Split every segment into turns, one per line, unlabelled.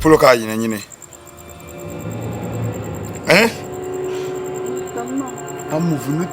poloka yina nyine. I'm moving it.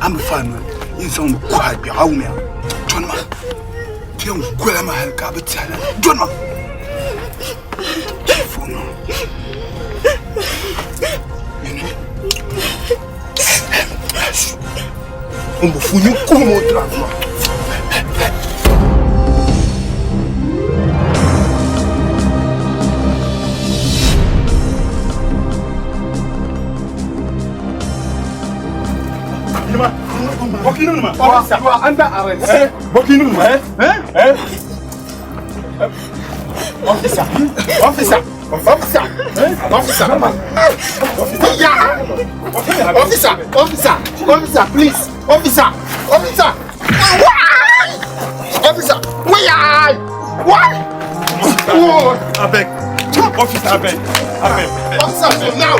I'm a fan. In some quiet, be how me. John, man. Tell me, where am I? John, man. You are under arrest. Officer. Please. Officer. Where are you? What? I beg. Officer, I beg. Officer, now.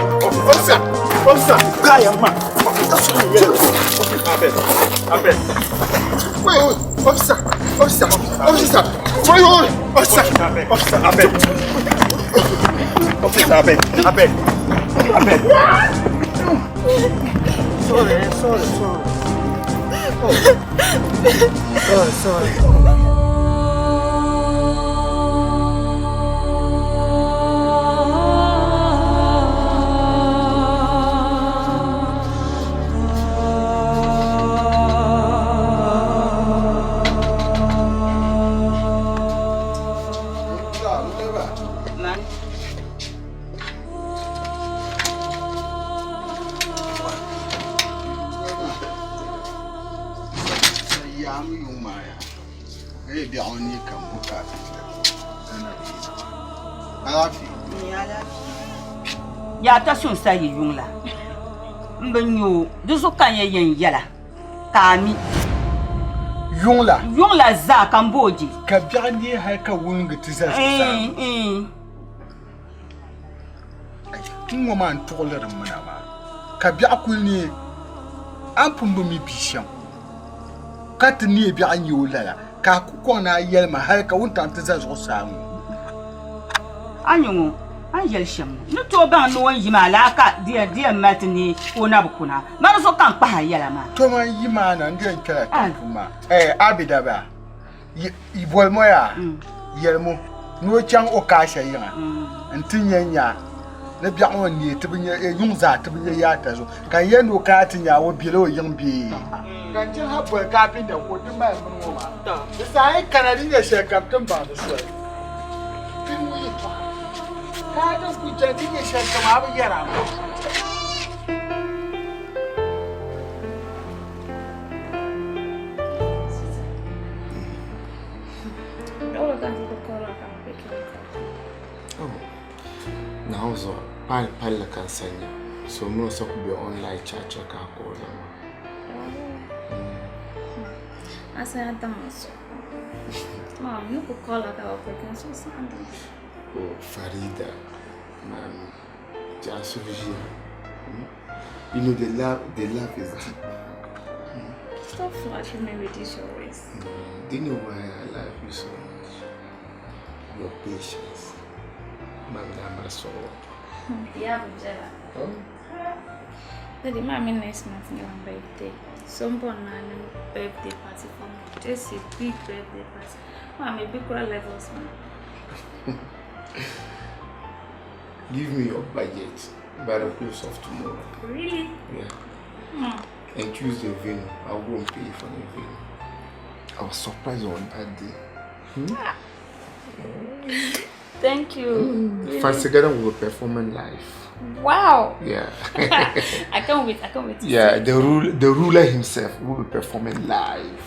Officer. Man. I beg. Wait, officer. Wait, officer. I beg. Officer, I beg. Sorry.
YATASU say yungla. Mbenyo, dusu kanye yen yela. Kami. Yungla za Cambodia.
Kabjani haka wunga tiza. King woman told her manama. Kabjakuni ampumbo mi bisham. Katni bian yola. Kakukona yelma haka wuntantiza zosamu.
Anyu. Angel sham no to ba no yima la ka dia matni ona bukuna ma so kan pa yala ma
to man yima na ndi nkara kuma abida ba ibol moya yelmo no chan o ka sha yinga ntinyanya na bia won ni tibinya yungza tibinya yata zo kan yeno ka tinya wo bile o yin bi kan tin habbo ka bin da ko din ba mun wo ma to sai kanadi ne shekaptin ba da su tin wi I don't put your thing in share come out here.
Oh, now so pal can send you. So most of be online chat check out call them.
I said that so. Mom, you could call her our frequency Sunday.
Oh, Farida, just you know the love is deep.
Stop flashing me with these words.
Do you know why I love you so much? Your patience, Madame so.
Yeah, Jella.
Oh.
Daddy, mommy next month your birthday. Someone birthday party for me. Just a big birthday party. Mommy, big levels, man.
Give me your budget by the close of tomorrow.
Really?
Yeah. And choose the venue. I won't pay for the venue. I was surprised on that day.
Thank you.
If I together we will perform live.
Wow.
Yeah.
I can't wait.
Yeah, the ruler himself will be performing live.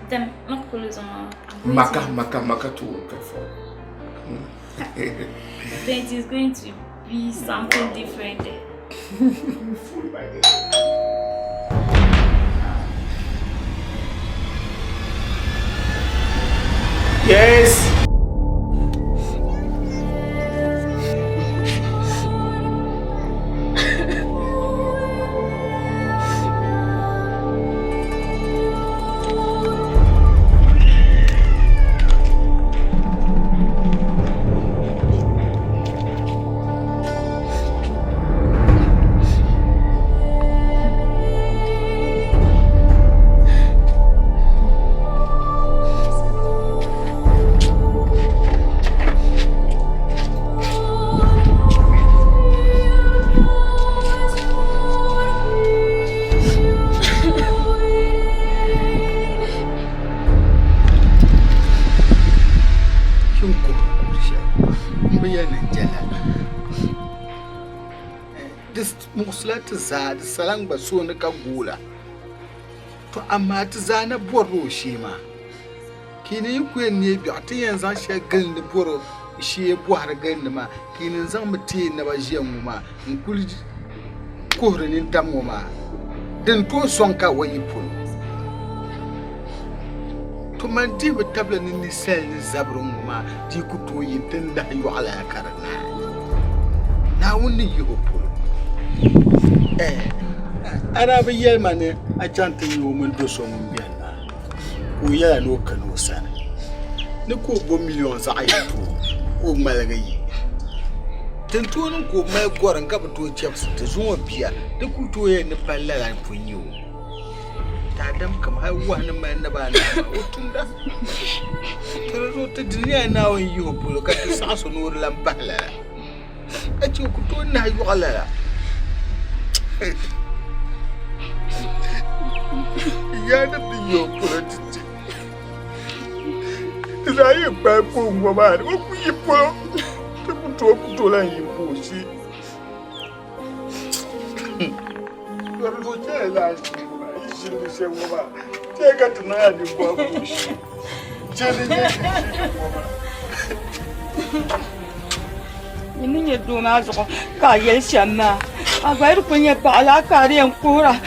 Then not police on
Maka to perform.
Then it is going to be something different there.
Yes.
Zad salang baso na kagula to amma ta zana boro shi ma kini ku ne bi atiyan zan she gan da boro shi bu har gan ma kini zan muti na ba jiyan mu ma in kul ko renin tam mu ma den to sonka wani pul to man di ba tabla ni sel ni zabrun mu ma di ku to yin tin da yu ala karna na wuni yi pul Arab Yelmane, I can't tell you woman do some Biana. We are no canoe, son. No cool millions I do, oh Malagay. Then two of them could make war and cover two chaps to Zoom Pia, the good to end the parallel for you. Tadam come, I want a man about Tunda. Tell the dinner now in you, look at the Sasso no Lampala. At you could do now you all. Yana biyo politici. Zai ba ko ngoma, o ku yipo. Te kuto la yipo si. Yoro so che la ngoma, ishiri se ngoma. Te ka tuna di bo ku shi. Chele ni ngoma.
Ini nye dona zo ka yel shamma. Agora punha para a cara em cura.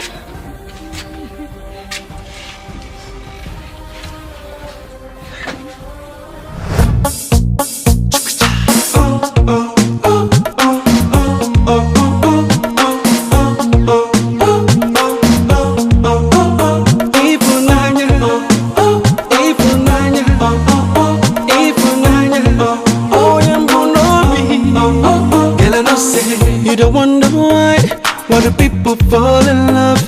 You don't wonder why the people fall in love.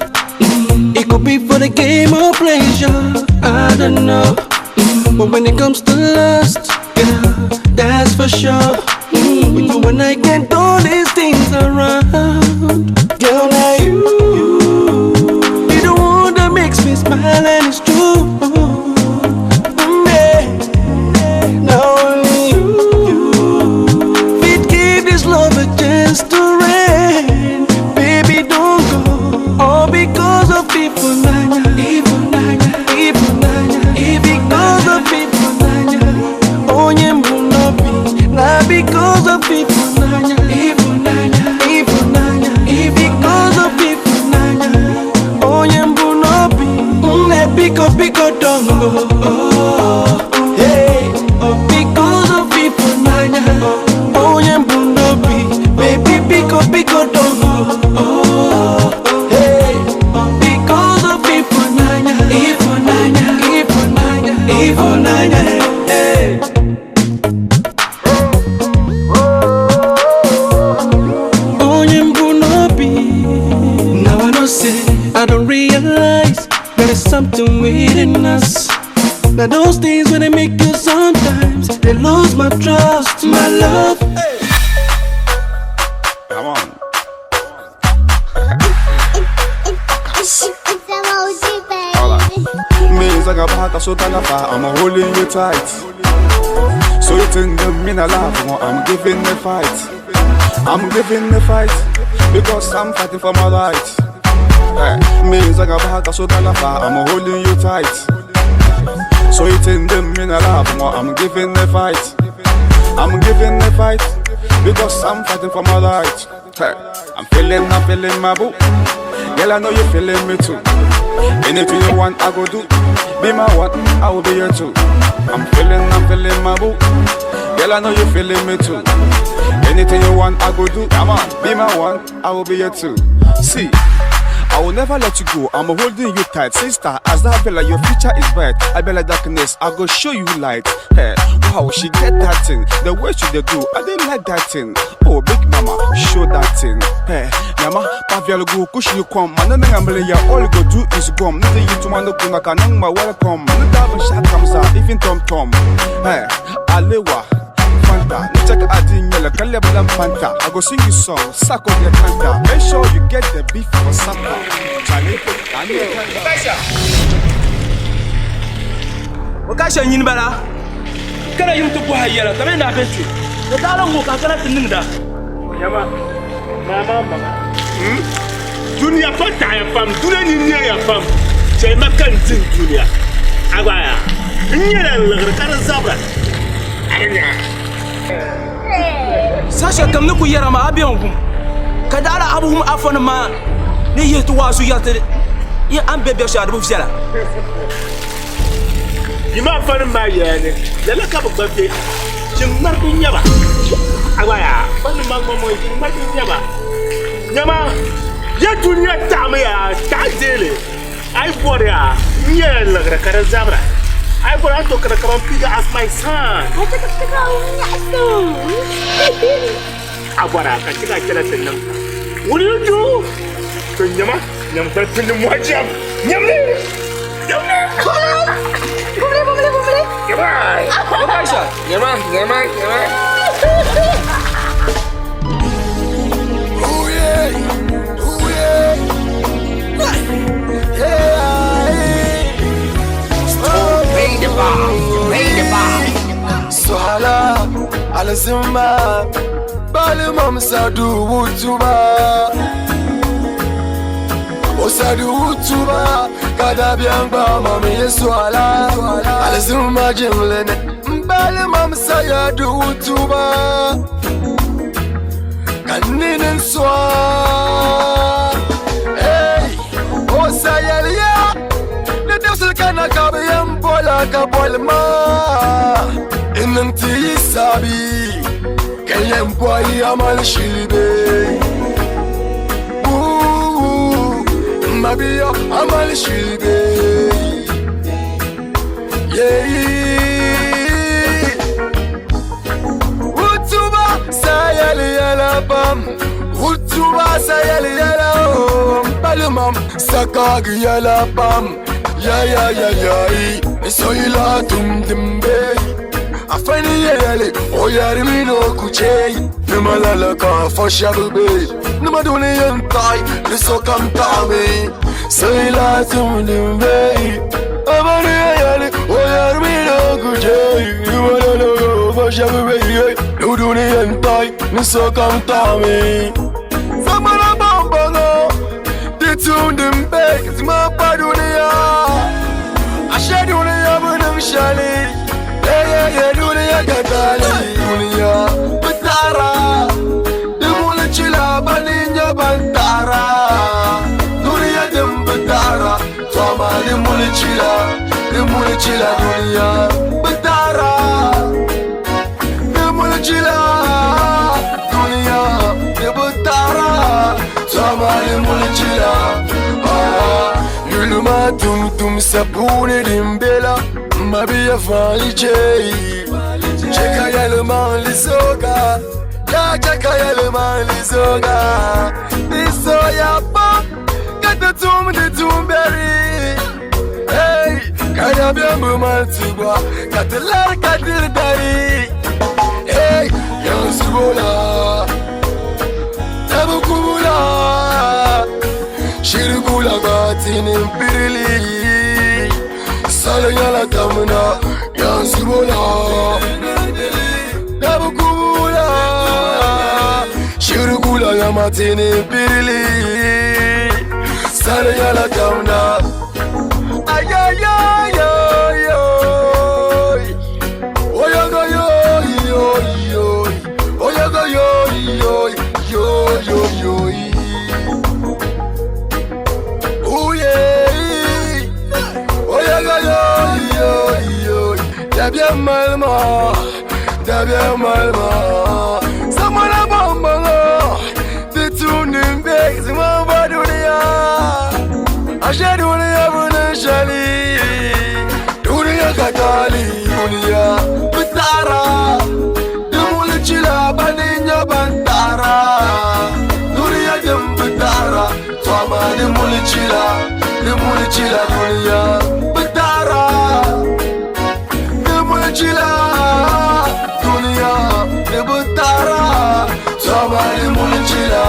It could be for the game or pleasure, I don't know. But when it comes to lust, yeah, that's for sure. When you and I can't do these things around, girl, now you're the one that makes me smile, and it's true. Now only you fit give this love a chance to rain. Baby, don't go, all because of people, nanya. Because of people, nanya. Onye munobi, not because of people, nanya. Because of people, nanya. Onye munobi, pico dongo. Oh, hey, because of people, nanya. Onye munobi, baby, pico dongo. Oh, hey, because of people, nanya. Evil nanya, hey. Now I know say I don't realize that there's something within us. Now those things when they make you sometimes they lose my trust, my love.
Come on. Means I got back, so I'm holding you tight.
So you think them in a laugh, well, I'm giving the fight. I'm giving the fight because I'm fighting for my rights. Means like a bag so galafa, I'm holding you tight. So you think them in a laugh, well, I'm giving the fight. I'm giving the fight because I'm fighting for my rights. I'm feeling my boo. Girl, I know you feeling me too. Anything you want, I go do. Be my one, I will be your two. I'm feeling my boo. Girl, I know you feeling me too. Anything you want, I go do. Come on, be my one, I will be your two. See, I will never let you go. I'm holding you tight, sister. As that feel like your future is bright. I be like darkness, I go show you light. Hey, wow, she get that thing. The way she dey go, I didn't like that thing. Oh, big mama, show that thing. Hey, mama, pavial go, kush you come. Man, nothing I'm ya. All you go do is gum. Nothing you to man no kuna kanang ma welcome. No doubt shot comes out, even tom. Hey, Alewa. Check Adinella, Calebala Fanta. I go sing you song, sack of your canta. Make sure you get the beef for supper. Charlie, I need a
Wakasha Yinbara. Can I use to buy yellow? Come in, I bet you. The dollar walk, I cannot Ninda. Yama, Mama. Junior Fanta, I am from Junior Farm. Say, Macantin Junior. Agaya. Near Zabra. Sasha kam nuku yara ma abiyan kum kadala abu hum afon ma ne yetu wasu yate ya an bebe sha da bufsala
yima afon ma yane lala ka babbe shin markin yaba agaya bani magmo shin markin yaba nyama ya duniya ta ya ta jele ai boriya nye lagra kara zabra I want to come figure as my son. I want to get a thing. What do you do? Yama, Yam, watch him.
Oh yeah. Pay the bar. Swala, Alazima, Balimam Sadu Wutuba. Osadu Wutuba, Kadabiamba, Mammy Swala, Alazima Jimlin, Balimam Sayadu Wutuba. Kanin and Swa. Hey, Osayalia. Kana kabiyam bola kabolma inanti sabi kayem boy amal shilbe mabiya amal shilbe utuba sayali yalabam utuba sayali yalam balumam sakagi yalabam Ya, so you la tumdimbe. I find it, oh, Yarimino Kuche, Numalala for Shabube, Numaduni and Tai, the so come Tami, so you la tumdimbe. Abari, oh, Yarimino Kuche, you want to go for Shabube, Nuduni and Tai, the so come Tami. Samana Bambano, the tumdimbe, it's my padunia. I dunia bunum shali, dunia katali, dunia betara, demula chila baninya bantara, dunia dem betara, toma demula chila dunia betara, demula chila dunia betara, toma demula chila. Yuluma tum sapuni dimbela Mabia fali chei Cheka yaleman lisoga Ya cheka yaleman lisoga Niso ya pa Kata de tumberi Hey Kaya biambu maltibwa Kata lar katil dari Hey Yansubola Tabu kubula Shirugula batini mpirili Sala yala tamna Yansubola
matini pirili Sare yala kamna Ayayayayoy Oyaga yoy yoy yoy Oyaga yoy yoy yoy yoy yoy Ooh yeah Oyaga yoy yoy yoy Dabia malma Samana bambala Titunin beg Zimamba dunia Asha dunia bunashali Dunia katali Dunia Bitara Dumuli chila Baninya bantara Dunia jem bitara Twama dumuli chila dunia Bitara Dumuli chila Nebutara, somebody mulchila.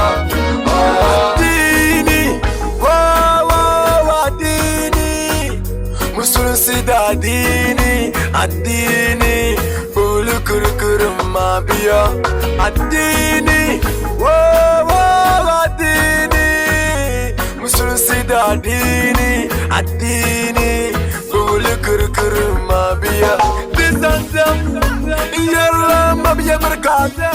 Dini, wa dini, musulusida dini, adini, bulu kuru mabia, adini, wa dini, musulusida dini, adini, bulu kuru mabia. Yalla mabia merkata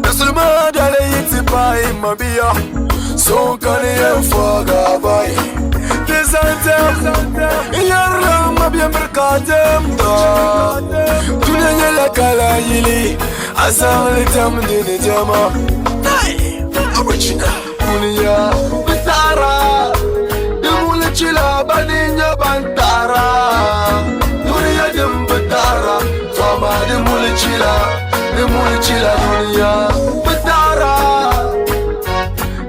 Nasulma dale yitipai mabia So kani enfaga bai Desanta Yalla mabia merkata Dunia nyala kala yili Asali tamdini jama Original Dunia bitara Dumuli chila baninya bantara Dunia jembetara Fama de mulchila dunia Betara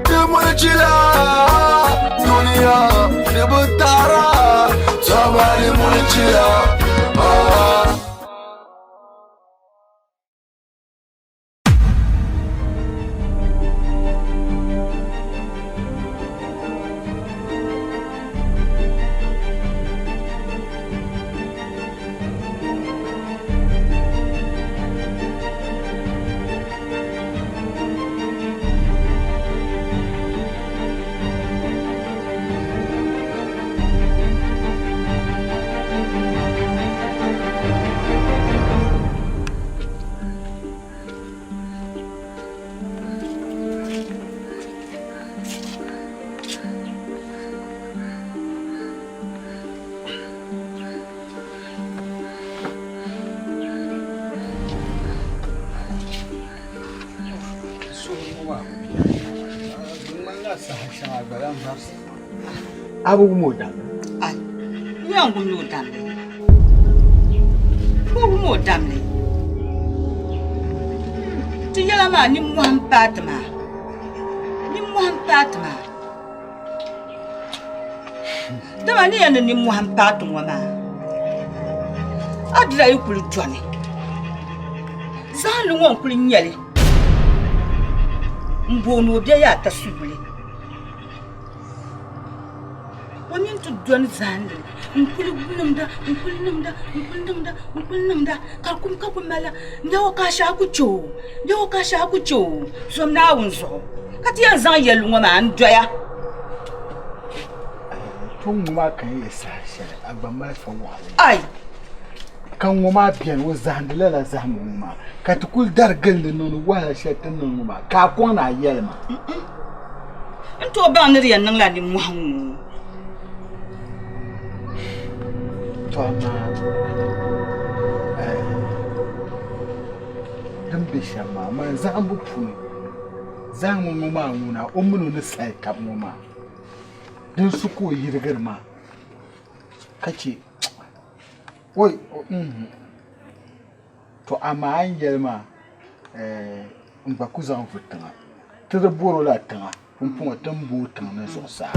De mulchila dunia De betara Fama de mulchila
Abu modam.
Ay, yang modam. Abu modam ni. Tiyala ma ni muhampatma. Dama ni yana ni muhampatma ma. Adira yukulu jwani. Zalu ngon kuli nyele. Mbono bia YATASU bule. Wamin tu dwan zande. Nkuli namda. Kalkum mala. Ndawa kasha akucho. Somna unzo. Kati ya zan yelu ngoma andoya.
Tunguma kan yesa shele agbama fa wa.
Ai.
Kan ngoma bien wo zandele la zamuma. Katukul dargal no wala shetan no ka kona yelma.
Nto ba nri yan nang la ni muhamu.
Toma. Dambisha ma zambu puni. Zamu ngoma nguna omunu ne sai kap ngoma. Din su ko yirgar ma. Kace oi to ama an yelma mbakuza mfutanga tere boro la tanga mpunga tambu tanga na so sa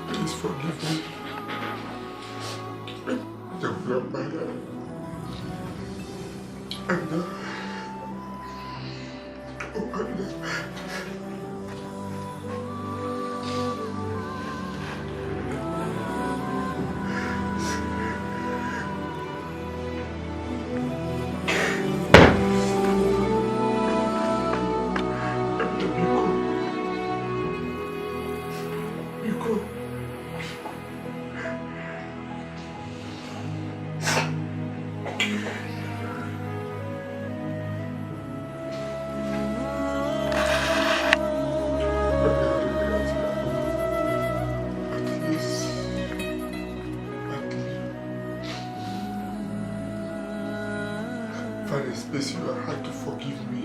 Please forgive me. Don't love my love. Anna. Oh, Anna. Find a space in your heart to forgive me.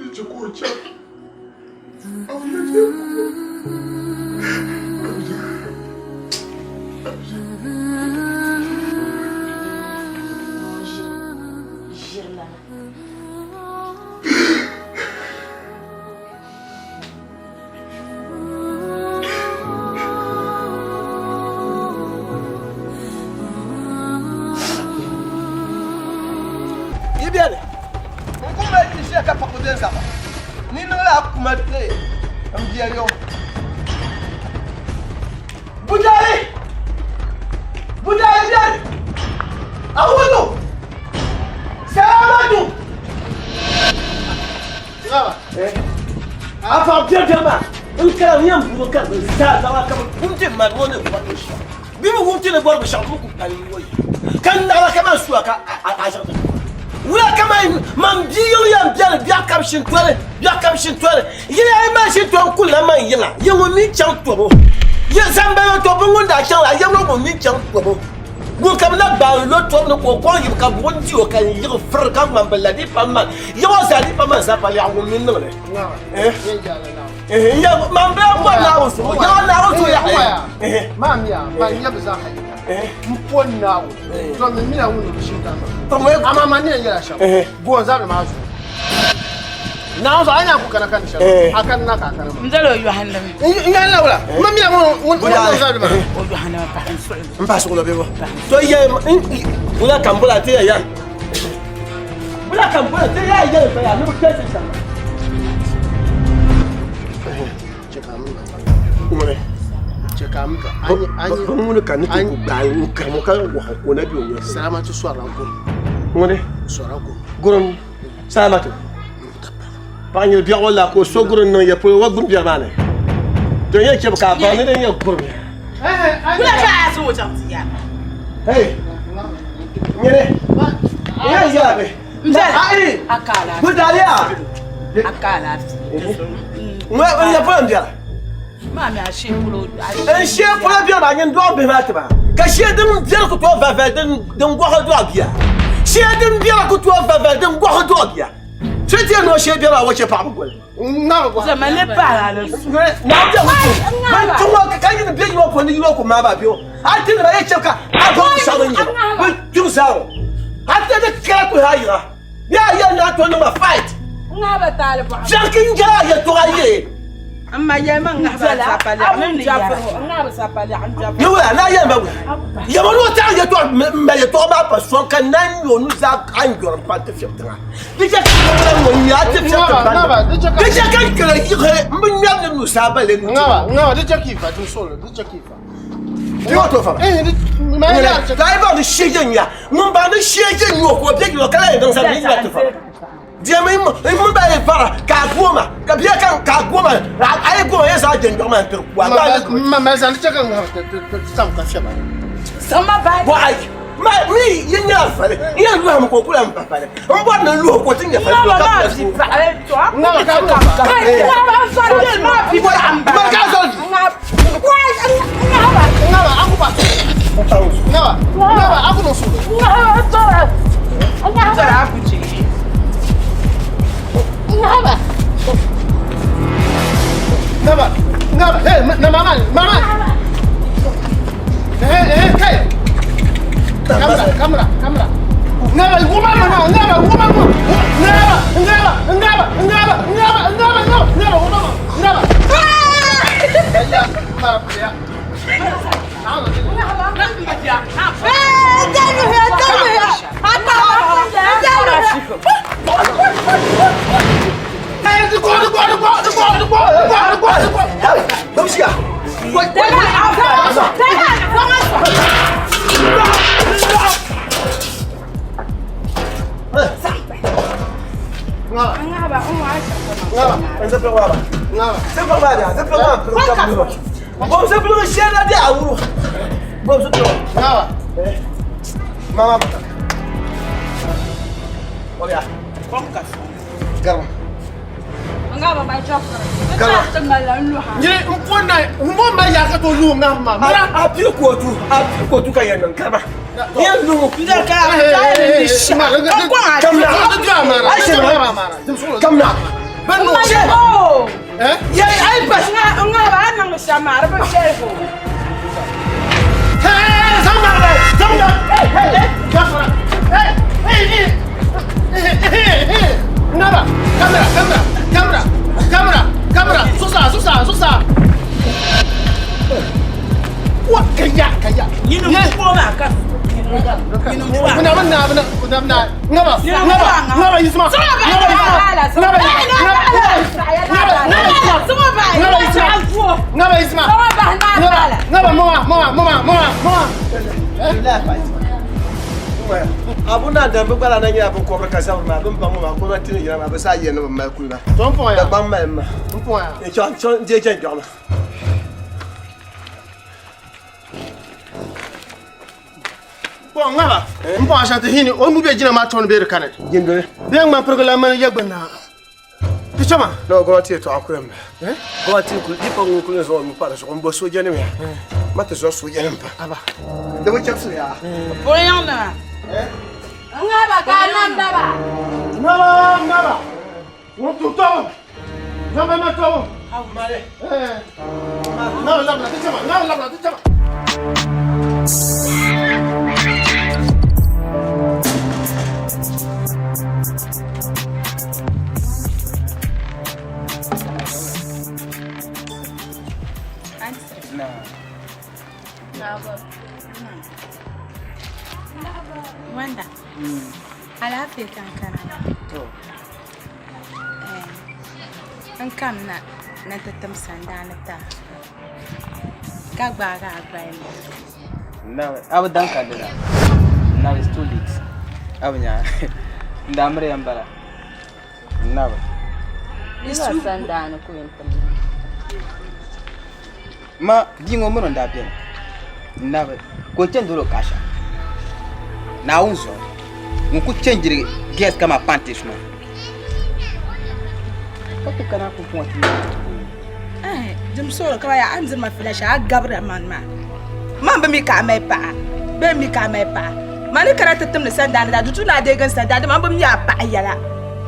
It's a good job. I'll let you.
Now, I know can I can
Mzalo Yohana.
Yalaura. Mammy, I want Impossible. So, yeah, Bula Campbell, yeah. Bula Campbell, yeah, I never tasted some. Panyo dia wala ko sogro no ya po wagun dia mane to ye ke ka ba ne ye gurbe
Kula ka asu wajen ya.
hey nyere ya ya be ai
Akala.
budalia
Akala.
ma ya pa ndia
Mami a shepulo.
en shepulo bia ba nyen do be ma ba ka shedin bia ko to va va den go do bia shedin bia ko to va va den go do bia tu dis non chez bien la voiture par moi non
ça m'allait pas là
non tu vois quand il bien il va prendre il va comme ma bio attends là il cheka avant ça va ni tu ça attends de quel coup haïra ya na to no ma fight
ngaba tale ba
jakin ja ya to aye
amma ya man ngaba sapale ngaba sapale an jaba
no la ya ba ya mo no ta ya to me ya to ma pa son kan nan yo nu za an yor pa te fietra dija ka mo ya te fietra dija ka kala yi he mun ya nu sa ba le
ngaba dija ki fa tu solo dija ki fa
Yo to fa. Driver de shegen ya. Mun ba de shegen yo ko be ki kala dan sa ni to fa. Dia mai mun ba e para ka goma. Ka biya kan ka goma. Ai go ya sa jen ma per kwa.
Ma san ce kan sam ka shaba.
Sama ba.
Why? Mi yenya fa. Ya lu am ko kula am pa. On bo na lu ko tin ya fa.
No, ka ka si fa. No, ka ka. Ma so de ma pi bo am ba.
Ma ka so. Ngaba aku pa. Ngaba aku no su.
Ngaba aku ci.
Ngaba. Hey, na mama. Hey. Kamera. Ngaba, woman. Kamera. Susah. What kaya?
Yinu ko ba ka.
Benar. Ngaba Isma.
Abuna da bu bala nan ya bu ko ka sa ma dum ba mu ma ko na tin ya ma ba sa ye no ma ku na
Ton point ya.
Da ban ma.
Ton point ya.
E chon je jen jona.
Bon ngaba. Mpo ashante hini onu be jina ma ton be re kanet.
Jindo.
Be ma program man yagbana. Pichama.
No go ti to akwem. Go ti ku di ko ku so mu pa so mbo so je ne me. Ma te so je ne pa.
Aba.
De wo chapsu ya.
Boyan na. Ngaba ka nam daba.
Ngaba. Won tu to. Ngaba ma to.
Ha mare.
Ngaba labla pichama.
Wanda. Alafi kankana.
To.
An kam na tatam sanda na ta. Gagbaga agbaye.
Now, I would dunk at that. Now it's too late. Abanya. Damre ambara. Now.
This is sanda na ko yentam.
Ma dingo mo nda pia. Now, ko chenduro kasha. Na unzo. Nku change guest kama panties no. Ko kana ku ponti.
Jum solo kaba ya anzi ma filasha gabra man ma. Man ba mi ka mai pa. Be mi ka mai pa. Mani karata tum ne sanda da dutu na de gan sanda da man ba mi ya pa yala.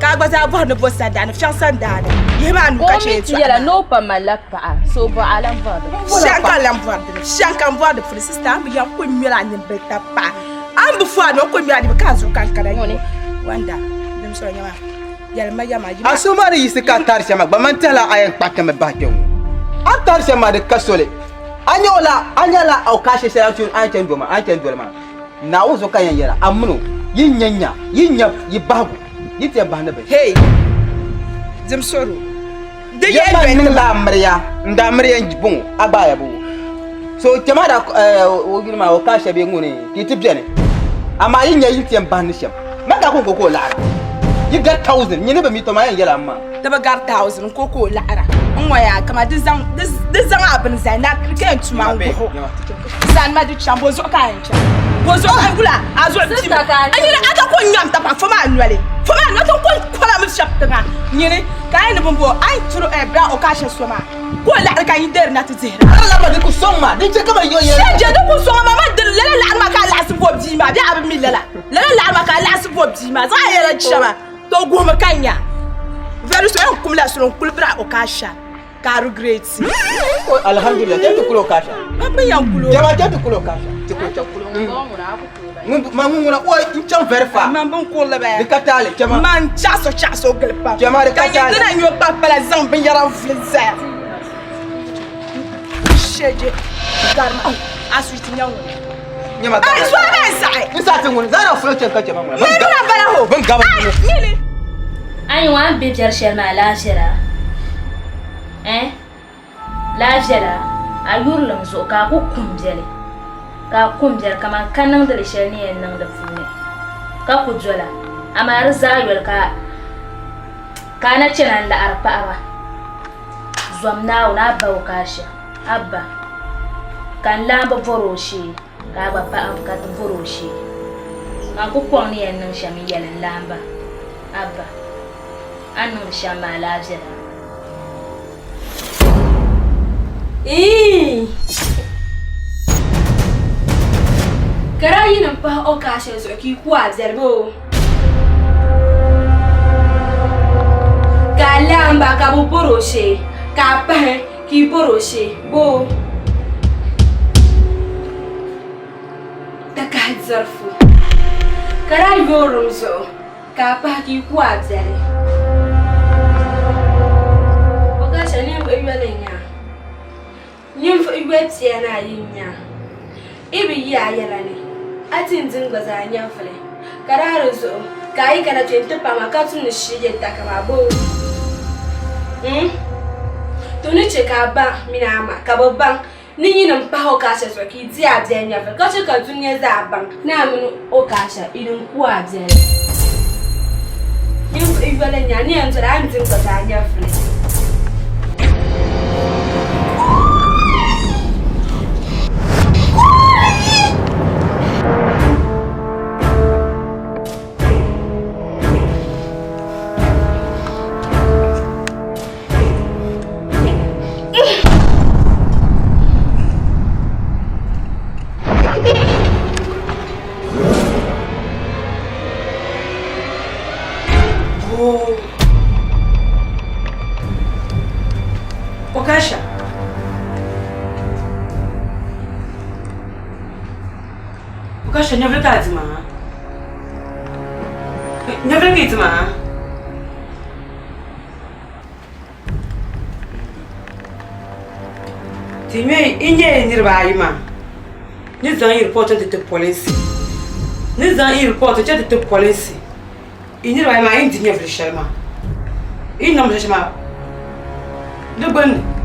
Ka gba za bo ne bo sanda ne fian sanda ne. Ye ma nu ka che
tu yala no pa malapa so bo alam va.
Shanka lam va. Shanka va de fri sister mi ya ko mi la nyi beta pa. Am bu fa no ko mi adi ka zo kan kara ni. Wanda jum solo nyama. Yala ma ya ma ji.
Asumari yisika tarsha ma bamantala ayan pakame bakewu. Tarsha ma de kasole. Anyala au kashe sai an can doma na uzo kan yanyara amno yinyanya yibagu yite bana be
hey jam soro
de ye nin la amriya nda amriya jibun abaya bu So chamada ogirma o kasha be ngune kitibjene. Ama yinya yintiem banisham. Maka ko la. You got 1,000. You never meet my yellow man.
Never got 1,000 cocoa lara. Moya kama this happen na cricket to my San Madu Chambos Okancha. Was Okangula as well. And you other one yam tapa for manually. For man, not a one column chapter. Yene, kind of bumbo, I to a bra occasion swimmer. Go like I dare not to say. I love the Kusoma. Did you come your year? Kusoma, the little Lamaka last of Jima, the Abba Miller. Little Lamaka last of Jima. I had a chama. Don't go Macanya. Very soon, come last from Kulbra Okasha. Caru great.
Alhamdulillah, get to Kulokasha.
Papa Yankulu,
get to Kulokasha. Mamma, what you jump very far.
Mamma, call the bag.
The Catale,
man, Chasso, Gilpa.
Jamari Catale,
and your papa as something you're on Flizzer. Shade, Garma, as with young. I swear, I say,
you started with that of Fletcher Catchamama.
I want baby share my lashera. Eh? Lashera, I will learn so Kaku Kumjeli. Kakumjel come and cannon the Shani and none the Fune. Kakujola, Amaraza will Kanachin and the Arpawa. Zwam now, Abba Okasha, Abba. Can Lamba Voroshi, Abba Pam Cat Voroshi. Uncle Pony and Shami Yell and Lamba. Abba. Anu shamba lajera. Kara yin pa o ka she so ki ku abzerbo. Ka lamba ka bu poroshe, ka pa ki poroshe bo. Ta ka zarfu. Kara yorum so ka pa ki ku abzere. Nyimfo igwetia na yinya ibi ya yelani atinzin goza nyafle kararo zo kai kana twente pa makatu ni shije takamabo tuni cheka ba mina ama kabobang ninyi na mpa ho kasha so ki di abia nyafle ka cheka tunye za abang na amunu o kasha idun ku abia nyimfo igwele nya ni anzara anzin goza nyafle.
Okasha. Okasha, never got ma. Never get ma. Time inye nirba ima. Nizan report to the police. Nizan report to the police. Inirba ima indi never sharma. Inam shama. The bun.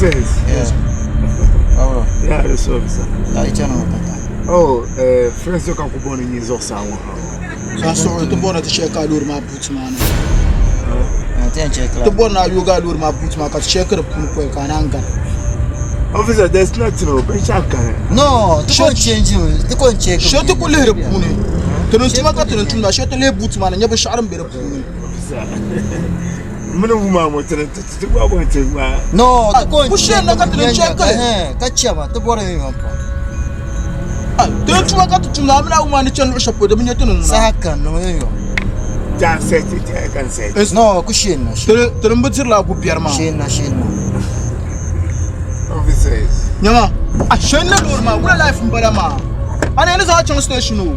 Officers.
Yes. Oh.
Yeah, the officer.
I channel.
Oh, friends you can go born in his own.
So sorry to born to check out my boots man. To born now you got my boots man cuz check the pun can anga.
Officer, there's nothing open check.
No, to change you. To go check. Shut to pull the pun. To no chima ka to no shut the boots man and you be sharam be the pun.
Mano woman want to go to
no, to go check na ka to check. Ka chama to born you. Don't you want to know how many channels shop with the minute? Saka, no, you can't say it. I can say it's no cushion. The Mbutzilla would be a machine.
Officers,
no, I shall not know my real life in Barama. And then it's our channel station.
You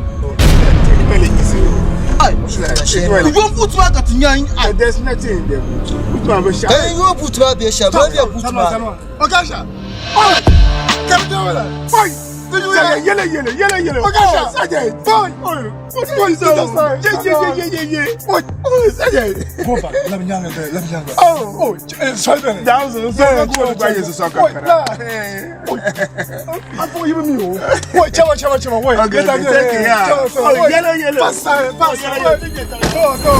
won't put back at Yang. There's nothing in there.
You put back the shop.
Okasha. Come down. Fight. Yellow. Okay, Sergeant. Boy. What is that? Yeah. What is that? Go back. Let me young. Oh, Sergeant. Down. So go buy you some soccer. I thought you knew. Wait, chama. Wait. Get out there. Yellow. Pass. Go.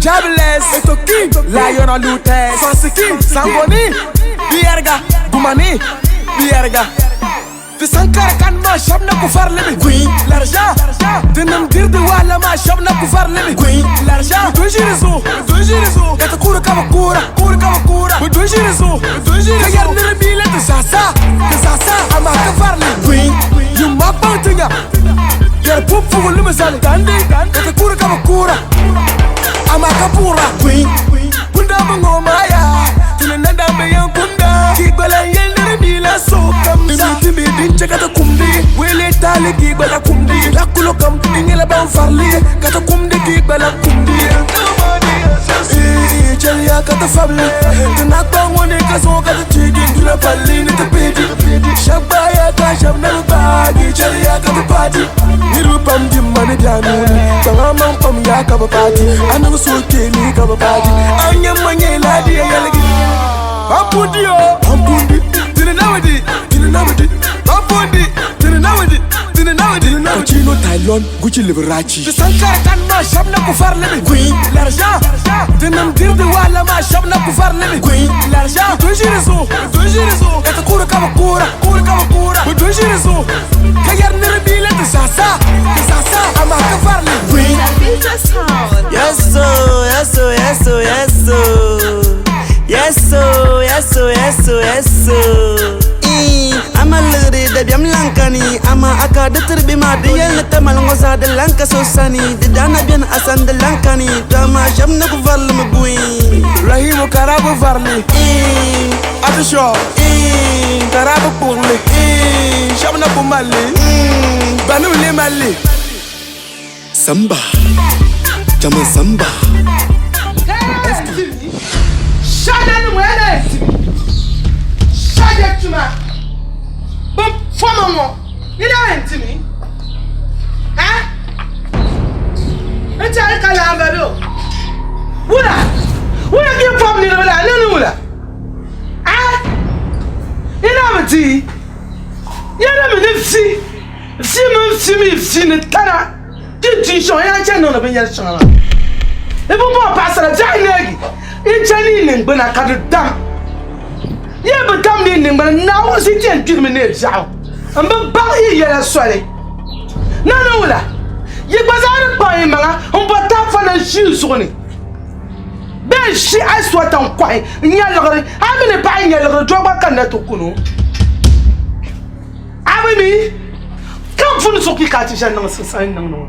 Jobless, Lion on Lutes, Sangoni, Bierga, Gumani, Bierga. The Sankar can mash up na kufar limit. Queen, Larja, Dinam Dirdi Walla mash up na kufar limit. Queen, Larja, Dujirizu, Yata Kura Kamakura, Kura, Dujirizu, Kayar Nirabila, the Sasa, I'm a Kafarli.
fugu misali dandi kata kura kama kura ama kapura queen kunda mangoma ya tunenda bayan kunda kibala yendere bila sokam timi dinche kata kumdi wele tali kibala kumdi lakulo kam ingela ban farli kata kumdi kibala kumdi Chelia kata family Tena kwangone kaso kata chicken Tula pali ni tapedi Shabaya ka shabna bagi Chelia kata party Niru pam jimani januni Tanga pam ya kaba party Anu soke ni kaba party Anya manye ladi ya yalagi Ampundi yo Ampundi Tine nawadi Tine nawadi Ampundi Tine nawadi Tine nawadi Cochino Thailand Gucci Liberace Sankara kan ma shabna kufar lebe Queen l'argent Tenam dirde wala ma shabna kufar lebe Queen l'argent Doji rezo Kata kura kama kura Doji rezo Kayar nerebile de sasa Ama kufar lebe Queen
Yes so I'm a little baby, I'm lankani. I'm a akada turbi ma diyal na tamal ngosa de lanka so sani. De dana bien asan de lankani. Dama jam na kuvarle me bui.
Rahimo karabu varle. Attention. Karabu pourle. Jam na kumale. Banu le male.
Samba. Jama samba.
Shada no mwene. Shada tuma. But follow me. You know to me? Huh? I'm telling you, I'm going to do. What are you from? No. Huh? You know what? You know what? See me, Tana. Tu show ya channel na benya channel. E bo passer jai negi. E chani ning bana kadu dam. Ye be dam ni ning bana na wo si tien tu me ne jao. Amba ba ye ya swale. Na wala. Ye bazar pa ye manga, on pa ta fa na shi so ni. Be shi aswa tan kwai. Nya logore, amene pa nya logore to ba kan na to kunu. Abemi. Kam funu so ki ka ti jan na so no.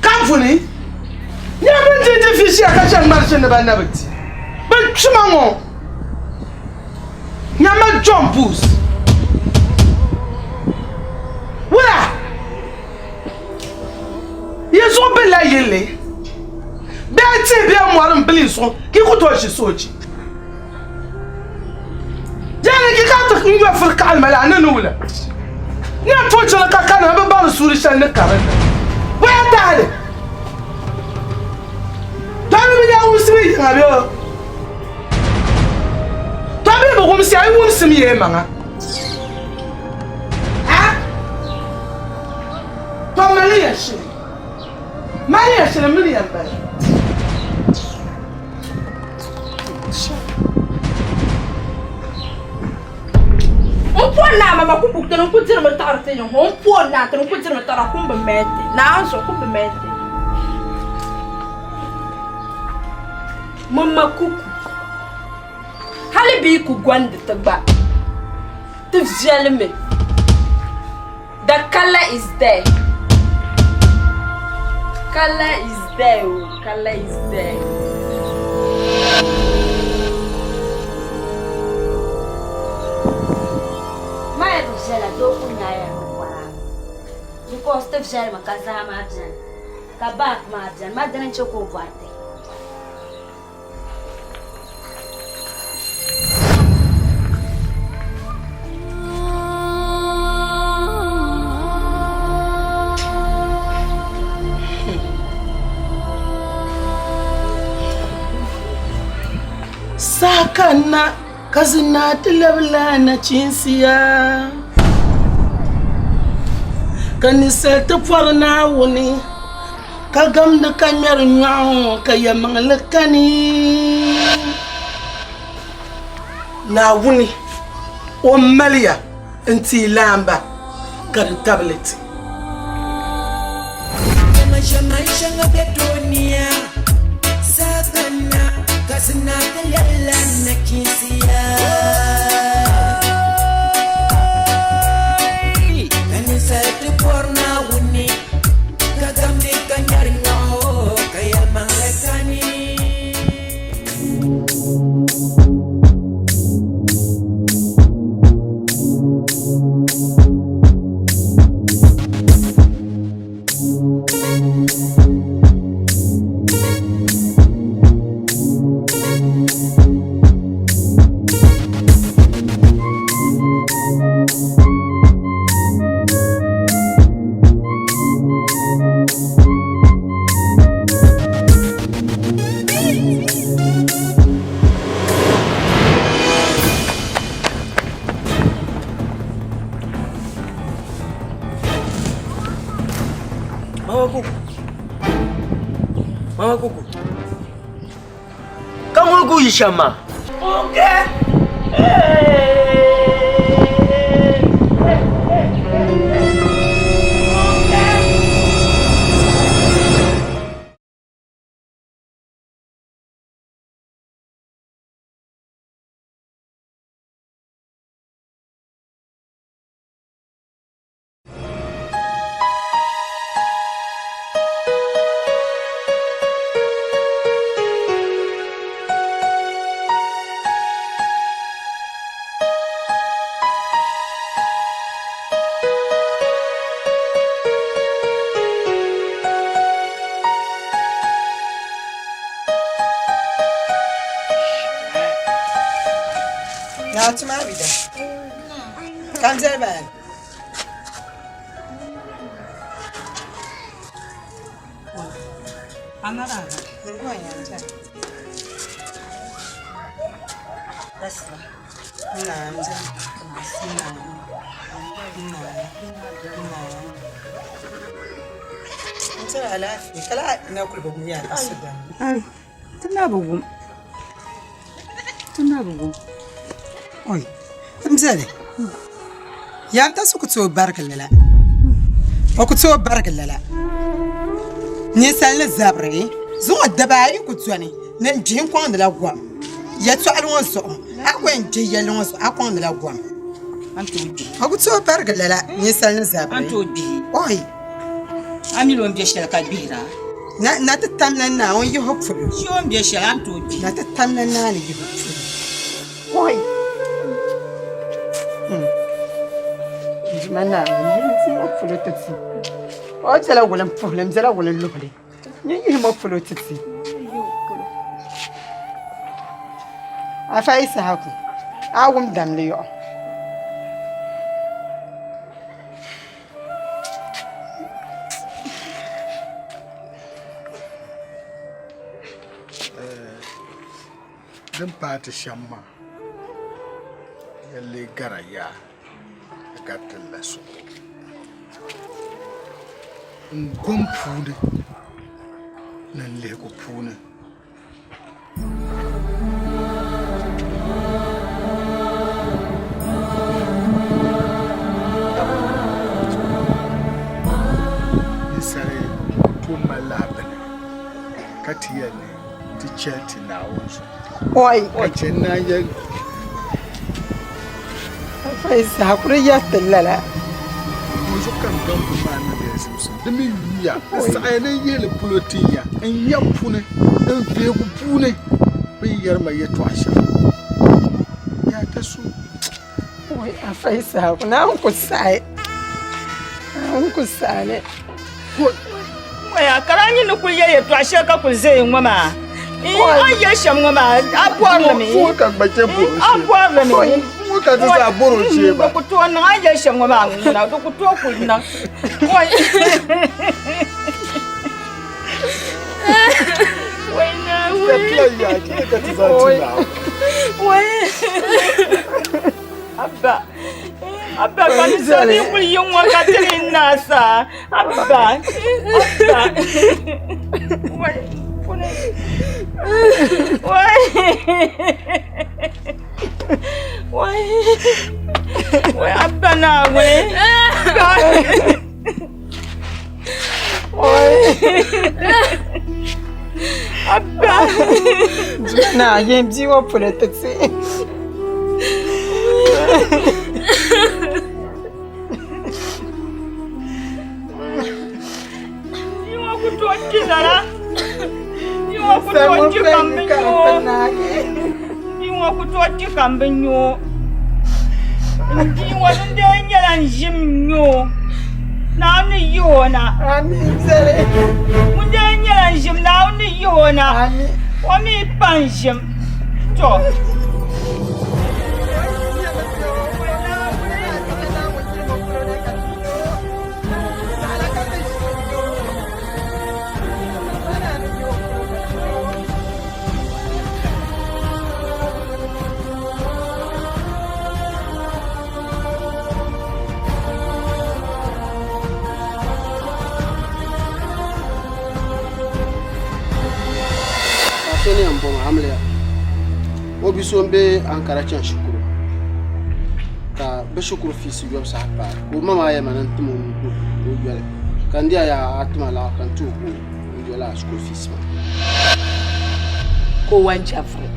Kam funi? Ya ben je fichi aka jan marche na ba na bati. Ben chuma ngo. Ya ma jumpus. Wala. Yeso be la yele. Be ti be amoran bliso ki ko to shi sochi. Jani ki ka to ngi fa kalma la na nula. Ni a to chala ka kana ba ba suri shan ne karan. Waya dale. Dale mi ya usri ngabe. Tabe bo ko msi ay won simi e manga. Ha? To Maria shi. Maria shi na Maria ba.
On peut na mama kumbu te non kutir me tarte yo. On peut na te non kutir me tara kumbu mete. Na so kumbu mete. Mama kuku. Hali bi ku gwande te ba. Te jelme. The color is there. Color is there. Oh, color is there.
Maya tufsela doku nyaya mkwara. Because tufsela makaza majan. Kabak majan. Madana choko vate.
Sakana kazina tilabla na chinsiya kanisa ta farna wuni ka gamda kamar nyawo ka yamanglakani na wuni o malia inti lamba ka tablet
maisha ngabe dunia sakana kasina kalala na kisia kanisa tu porna wuni
Kango Ishama.
Okay.
Now to my vida. Come tell me. Amara. That's Oi, mzee. YATASU kutu baraka lala. Okutu baraka lala. Ni salne zabre. Zo dabai kutu ani. Ne jin kwanda la gwa. Yatu alwon so. Akwen je yelwon so akwanda la gwa. Antodi. Okutu baraka lala. Ni salne zabre.
Antodi.
Oi.
Ami lo mbie shela ka bira.
Na tatamna na on you hope for you.
Yo mbie shela antodi.
Na tatamna na ni you hope for you. Oi. Mana, ni mafolo tati. O tela wala problem, zela wala lobele. Ni mafolo tati. Afa isa haku. Awum damle yo.
Dem party shamma. Yalle garaya. Gatella so. Ngom pune. Nan le ko pune. Isare to malabane. Katiyane ti chelti na wonso.
Oi,
kachenna ye
Faisa hakuri ya tallala.
Muso kan don ma na da simso. Da mi ya, sai ne yele pulotiya. En yampune, en fegu pune. Bi yarma ya twasha. YATASU.
Oi, Faisa hakuri na ku sai. An ku sale.
Waya karanyi no ku ye twasha ka ku zai ngoma. Aye sham ngoma, abwar me.
Fu ka gbache buru.
Abwar me.
Ka ta sa buru ce ba.
Ku to na aye sham ngoma na do ku to ku na. Wai. Wai na wai.
Ka ya ki ka ta sa tina.
Wai. Abba kan sani ku yin wa ka tirin nasa. Abba. Wai. Why Abba na we? Abba.
Na yem jiwa pule taxi.
You want to talk kizara? You want to talk kambenyo? Ndi wande nyala njimnyo. Na ni yona.
Ami zere.
Munde nyala njim na ni yona.
Ami.
Wami panjim. To.
fama amle obi so mbe ankara chan shukuru ka be shukuru fi si yob sa pa o mama ya manan tumo o yele kan dia ya atuma la kan tu ko o yela shukuru fi ma
ko wan jafre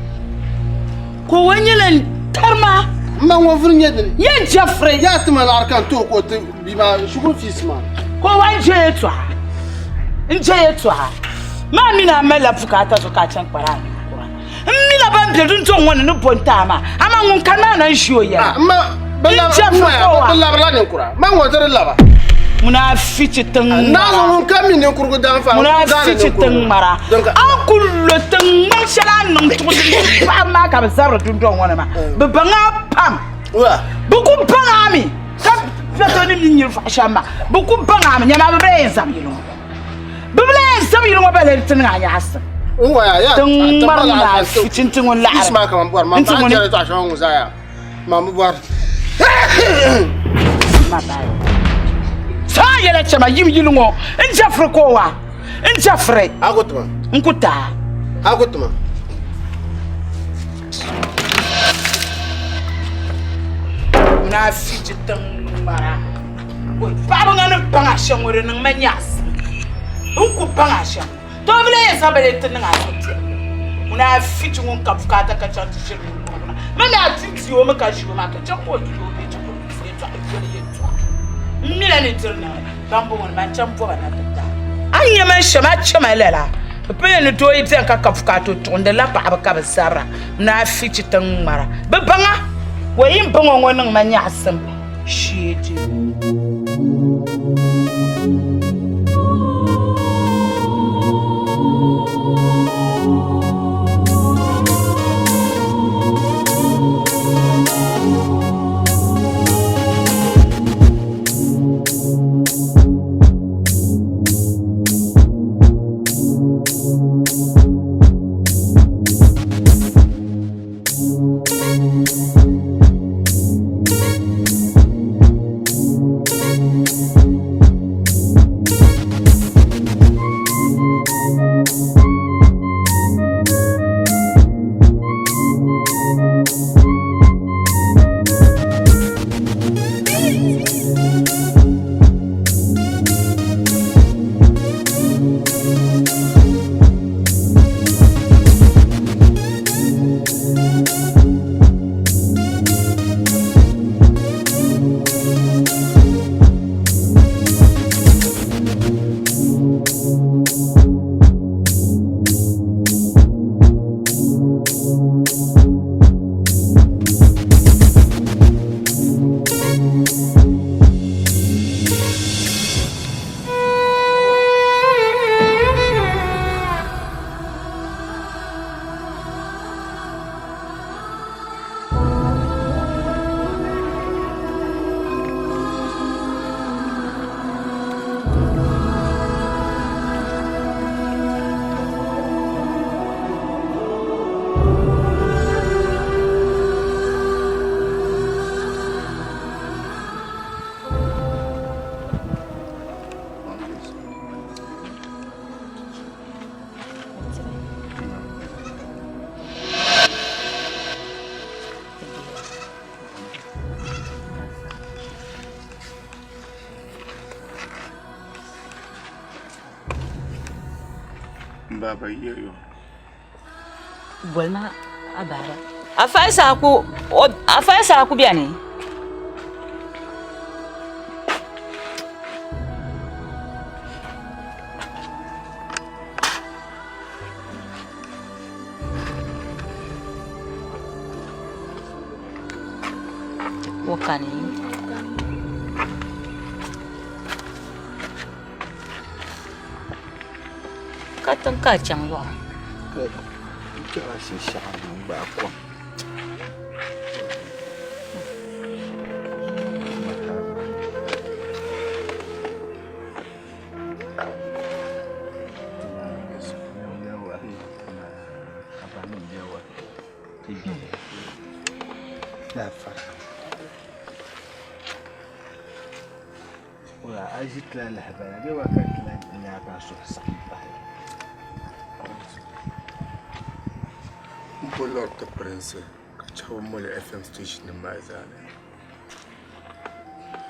ko wanyelan tarma
ma ngo vur nyedni
ye jafre
ya atuma la kan tu ko bi ma shukuru fi ma
ko wan je to nje to ma mi na mela fukata so ka chan kwara mi la ban de dun ton won no ponta ma ama ngun kana na nshuo ya
ma bella bella ne kura ma ngo tere laba
muna fichi tan
na ngun kami ne kurgo dan fa
muna fichi tan mara an kullu tan man shala nan to ba ma ka zabra dun ton won ma be banga pam
wa
buku banga mi ka feto ni nyir fa shama buku banga mi nyama be enzam yino Biblia sam yino ba le tin nga yas.
Wa ya.
Tamala fitin tin wala.
Isma ka mabwar ma ba jere ta shon uzaya. Ma mabwar.
Ma ba. Sa yele chama yim yilungo. Njafre ko wa. Njafre.
Agotuma.
Nkuta.
Agotuma.
Na fitin mara. Boy, ba ngana banga shangore nang manyas. Unku pangasha to vile sabele tena ngati una fitu ngun kapukata ka chantu shiru mama atiti o maka shiru maka chako do be chako fetu yetu mila ni tena bambo ngun man champo bana tata anya man shama chama lela pe ni to ite ka kafukato tonde la ba ka basara na fitu tan mara be banga wo yim bango ngun man nyasam shiti
Baba yoyo.
Bolma abara. Afasa aku biani. Wakani. Katong kacang lo.
Kira si Syahdu bakwa. Wah, ajit lah bahaya. Dia wakil lah ni akan susah.
Bullet the Prince, Chavamole FM station in Mazana.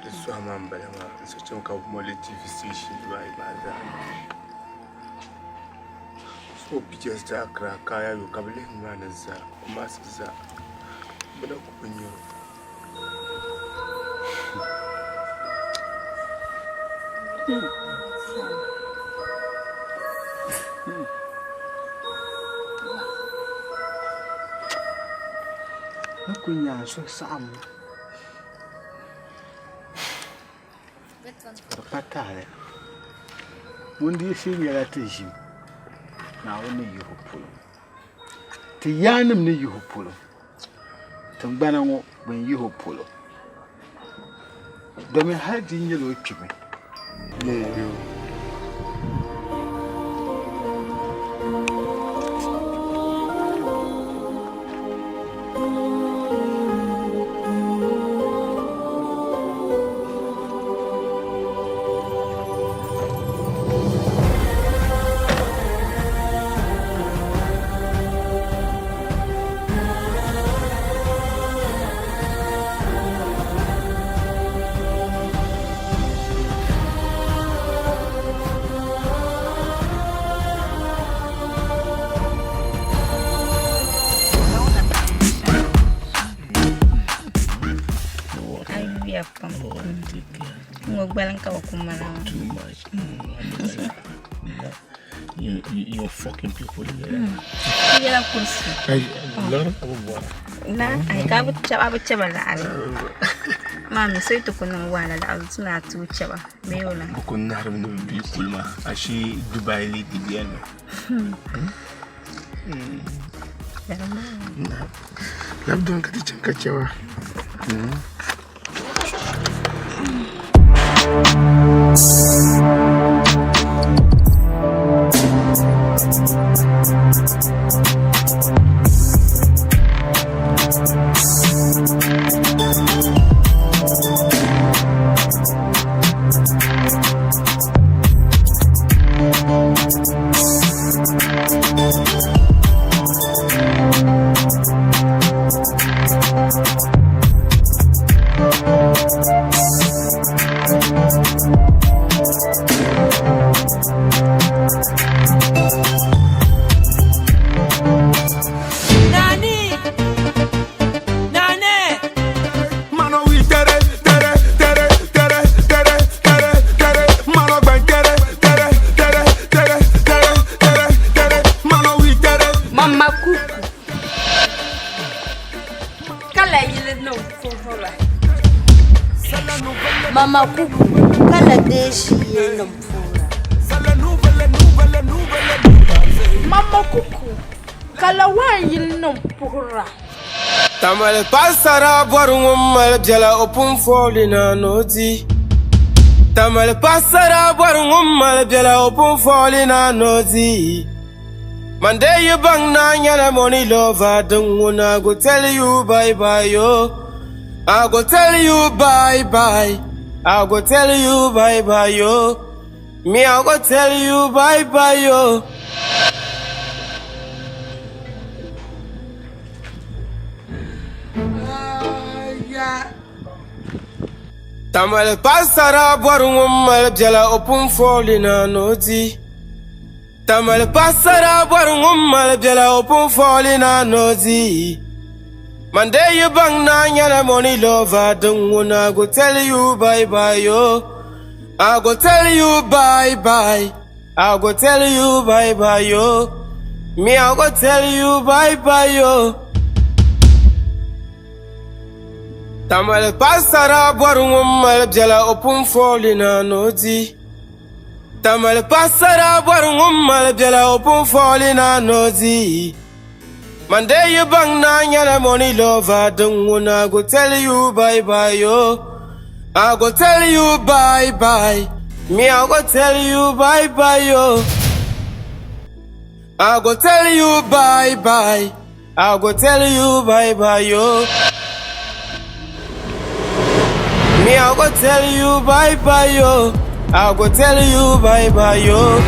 The Swaman Belema, such a Mole TV station by Mazana. So, just a crack, I will come in Manaza, Master, but open you.
Kunya so sam. Patale. Mundi sini ya tishim. Na woni yuhupulo. Ti yanum ni yuhupulo. Tambana ngo ben yuhupulo. Domin haji nyelo chibe. Yo.
Too much. You're fucking people here.
Yeah, I can't have a chaval. Mammy, so to put on one and I was not too chava. Meola.
Couldn't have no people, ma. As she Dubai lady again. Love don't get it, Kachawa.
Mama kuku kala deshi yena mpfula.
Mama kuku kala wayina mpura.
Tamale pasara borum mal jala opum folina noti. Tamale pasara borum mal jala opum folina noti. Monday you bang na nyala money lover don't wanna go tell you bye bye yo. I go tell you bye bye. I go tell you bye bye yo. Me I go tell you bye bye yo. Tamale pasara borum mal jala opum folina noti. Tamale pasara borum mal jala opum folina noti. Monday you bang na nyala money lover don't wanna go tell you bye bye yo. I go tell you bye bye. I go tell you bye bye yo. Me I go tell you bye bye yo. Tamale pasara borum mal jala opum folina noti. Tamale pasara borum mal jala opum folina noti. Monday you bang na nyala money lover don't wanna go tell you bye bye yo. I go tell you bye bye. Me I go tell you bye bye yo. I go tell you bye bye. I go tell you bye bye yo. Me I go tell you bye bye yo. I go tell you bye bye yo.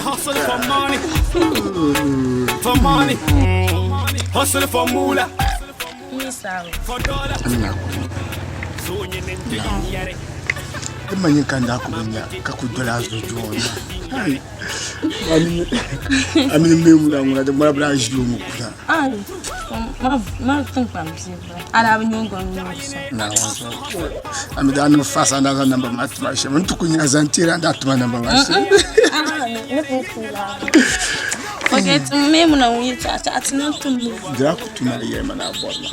Hustle for money, for money, hustle for moolah, for dollar.
Manye kanda kunya kakudola zujuona. Ami memula ngula de mabra jilu mukula.
Ma tampa msiba. Ala binyongo nyoso.
Na wazo. Ami danu fasa ndaga namba matmashe. Muntu kunya zantira ndatuma namba mashe.
Forget memula uyita atina tumbu.
Dra kutuma yema na bola.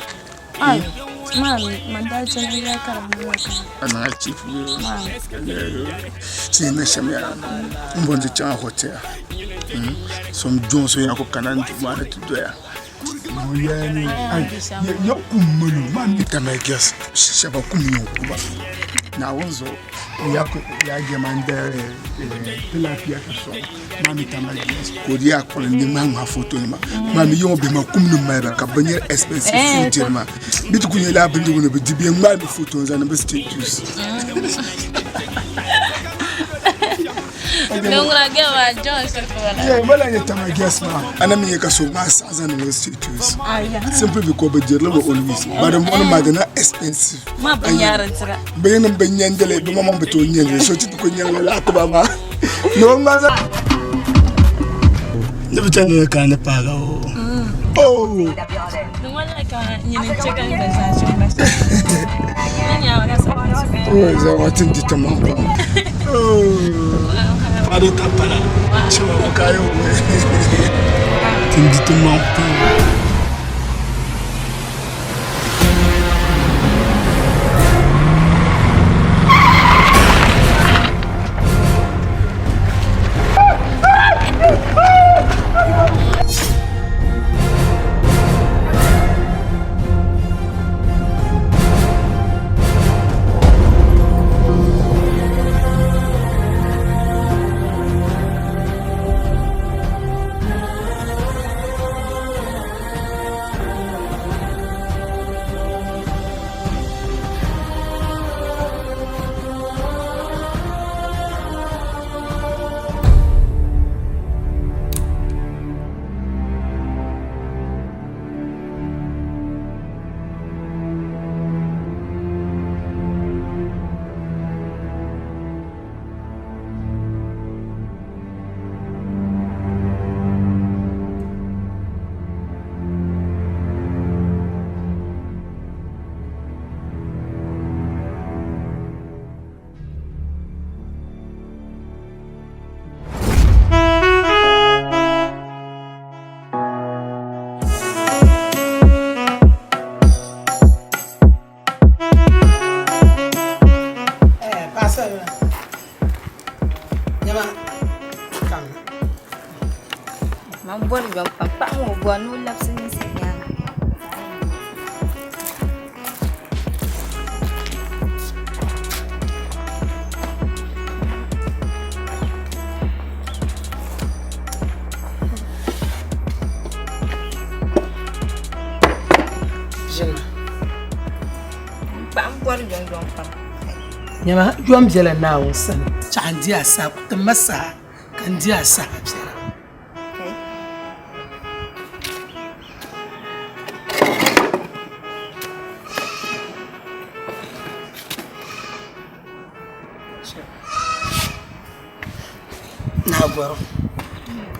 Mami, mandaje nila karamu.
Ana chifu. Sina shamya. Mbonje cha hotel. Som jonso yako kananti mwana tudoya. Moyani. Yo kumulu mami tameges. Shaba kumiyo kuba. Na wanzo yako yage mandere tilapia kaso. Mami tameges. Kodia kwa ni mama photo ni ma. Mami yo be makumnu mara ka banyer expensive food ma. Bitu kunye la bindu ne bi dibi mami photo nza na status.
Nungura gewa Johnson kwa.
Yeah, wala ni tameges ma. Ana mi yeka so ma sanza na status. Simply because be jerle bo always. Madam one magana expensive.
Ma banyara tsira.
Bayana banyandele be mama beto nyele so titu ko nyele la to ba ma. No maza. Ne bitane kana paga o. Oh.
Nungula ka nyine cheka ngazacho basi. Nanya wakasa.
Oh, za watindi tamamba. Oh. Pare tapara. Chama wakayo. Tindi tamamba.
Mambo ni papa mo bwanu lapsin siya.
Nyama juam jela na wonsan. Chandi asa kutamasa kandi asa jela. Na gwaro.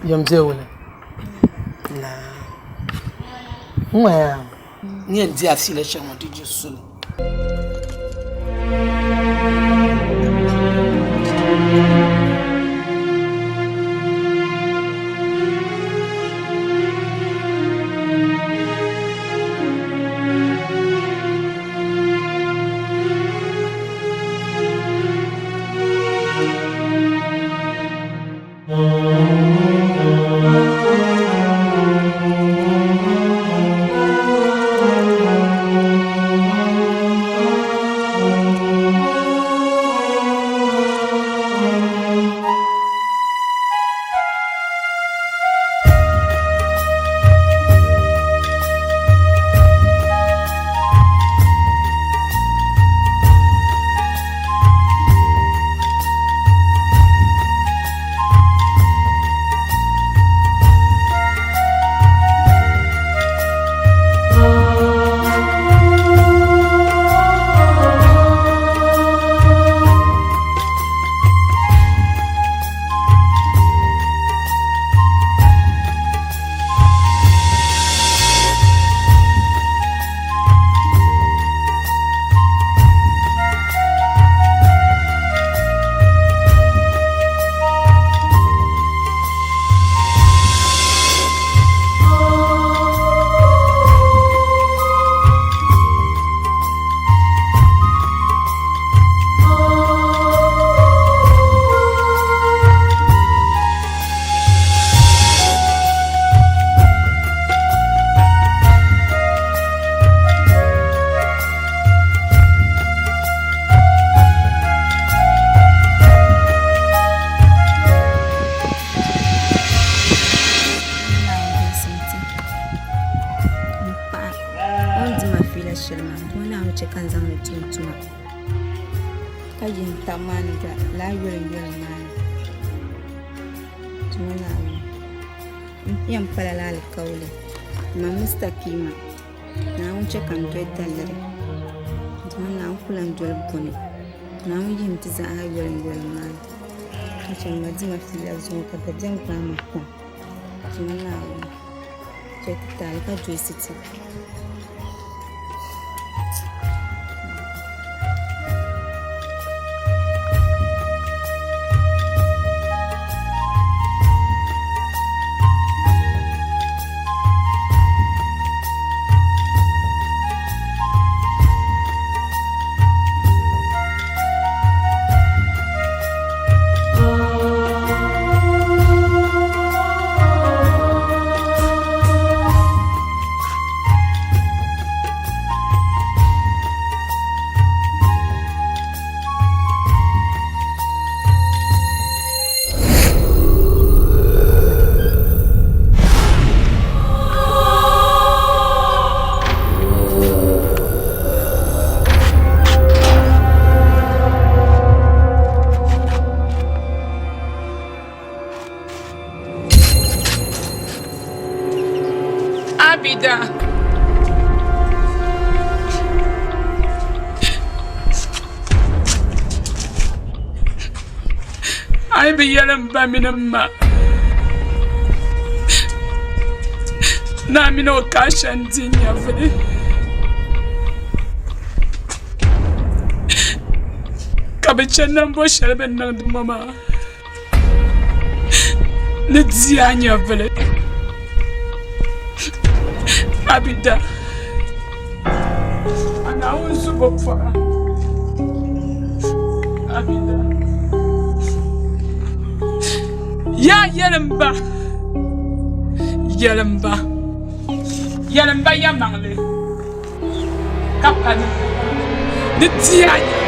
Yam je wala. Na. Mwaya.
Ni ndi afile chama dije sulu.
Kima na unche kan dredda lere na kula ndol bone na yim tiza ha yoren ma kace maji mafi la zo ka da jan kwa ma ko na ce ta ka joy city
I be yelling by me na mi no cash and dinya fede kabechana mbo shelbe na mama ne dianya fede abida ana unsu bofa abida ya yelemba ya mangle kapani ne dianya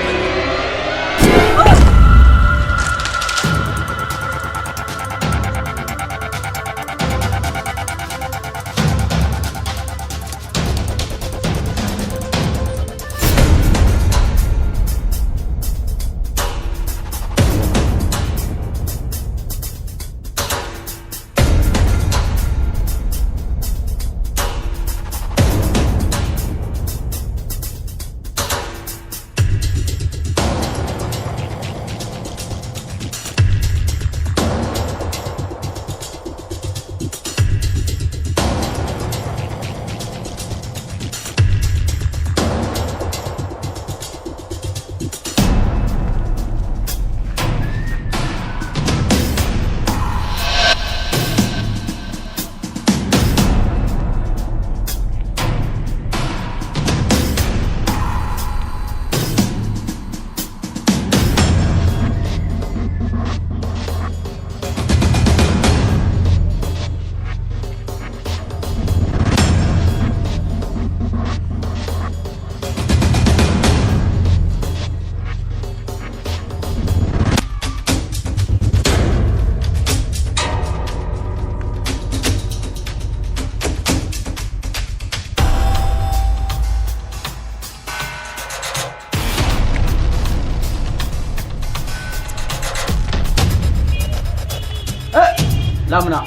Lamna.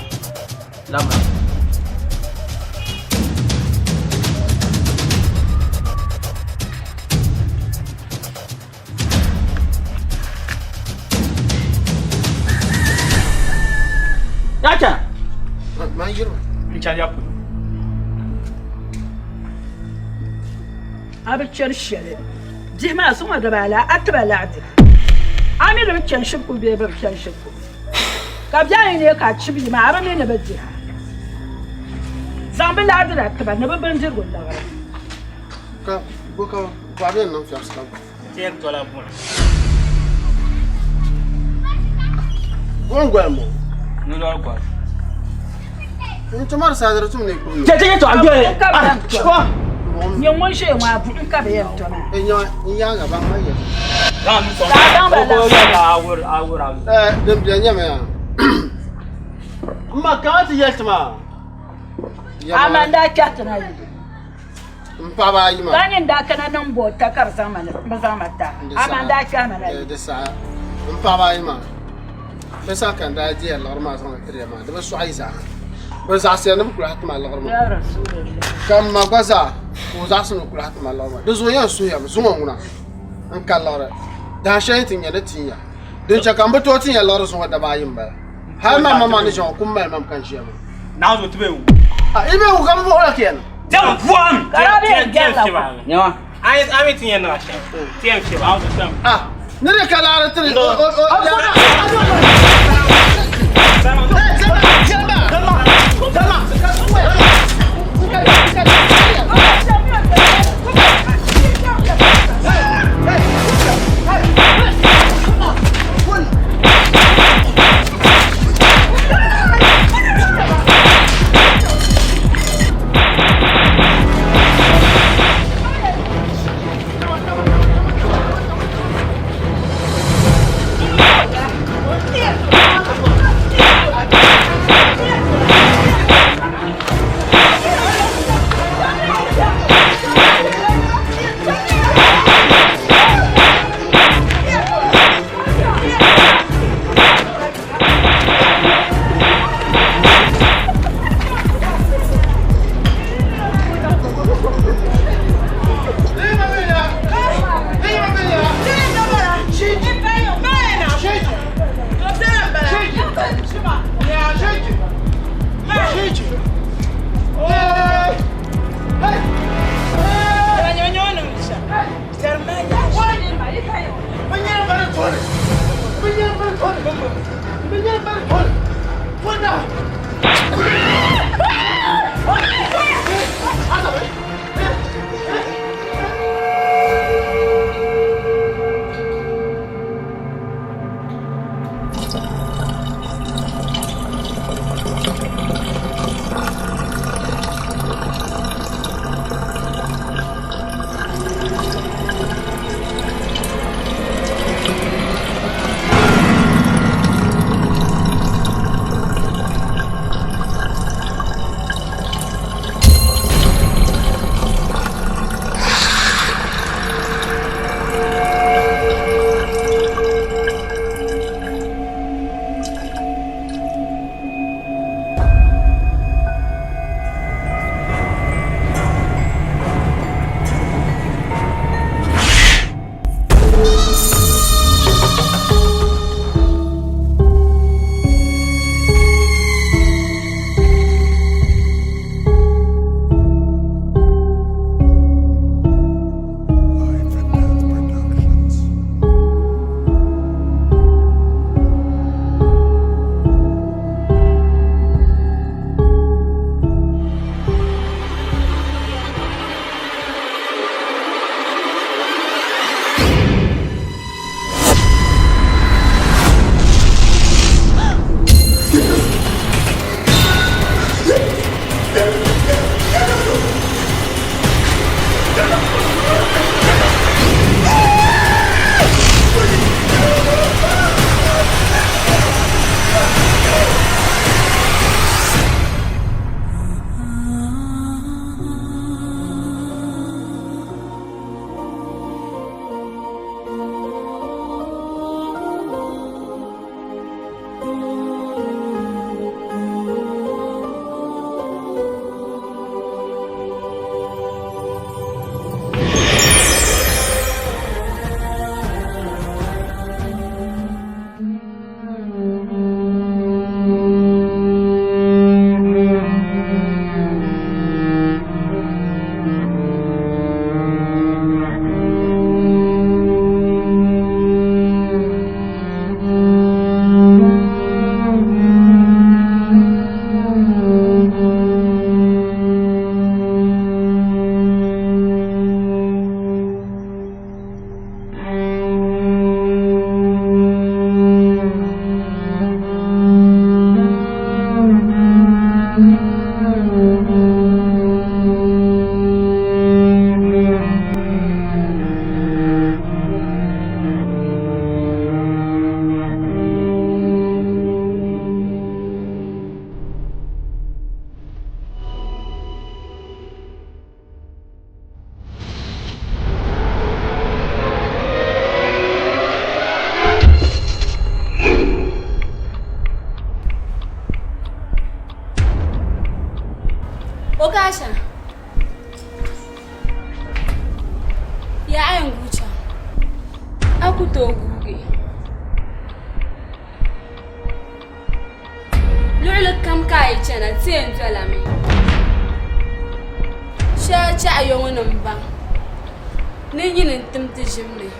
Yacha.
Ma yiro.
Nchanya pu.
Abichan shele. Dima suma da bala atbala adi. Ami da bichan shibku be ba bichan shibku. Ka biya ne ka cibi ma aba ne ba di. Zambi la da ta ba ne ba banjir golla ba.
Ka boka ba bien non fias ka.
Tiens toi la bonne.
Bon gwamo.
Nous l'avons quoi?
Ni to mar sadar tum ne ko.
Je to agbe.
Ah, ni mo she wa bu ka be yem to na.
Enyo nya ga ba ma ye.
Là nous sommes awur.
Dem bien nyame ya. Ma ka ti yeltma.
Amanda chatna yi.
Mpa ba yi ma.
Ganin da kana nan bo ta kar zamana ba zamata. Amanda kana na.
De sa. Mpa ba yi ma. Besa kan da ji Allah ma san tire ma. Da su aiza. Ba za su yana kula hatma Allah ma.
Ya rasulullah.
Kam ma gaza ko za su kula hatma Allah ma. Da zo yan su ya zuma nguna. An kallara. Da shayin tin ya da tinya. Din cha kan bato tin ya Allah su da ba yin ba. Har ma ne jan kun mai mam kan shi ma.
Na zo tube wu.
Ah ibe wu kan bo la ken.
Jam buam.
Karabe gella.
Nyawa.
Ai tin na sha. Tiens che ba zo tam.
Ah, ne de kallara tin.
Okasha. Ya ayan gucha. Aku to guge. Lulu kam kai chana tien zalame. Sha cha ayon namba. Ne yin timti jimne.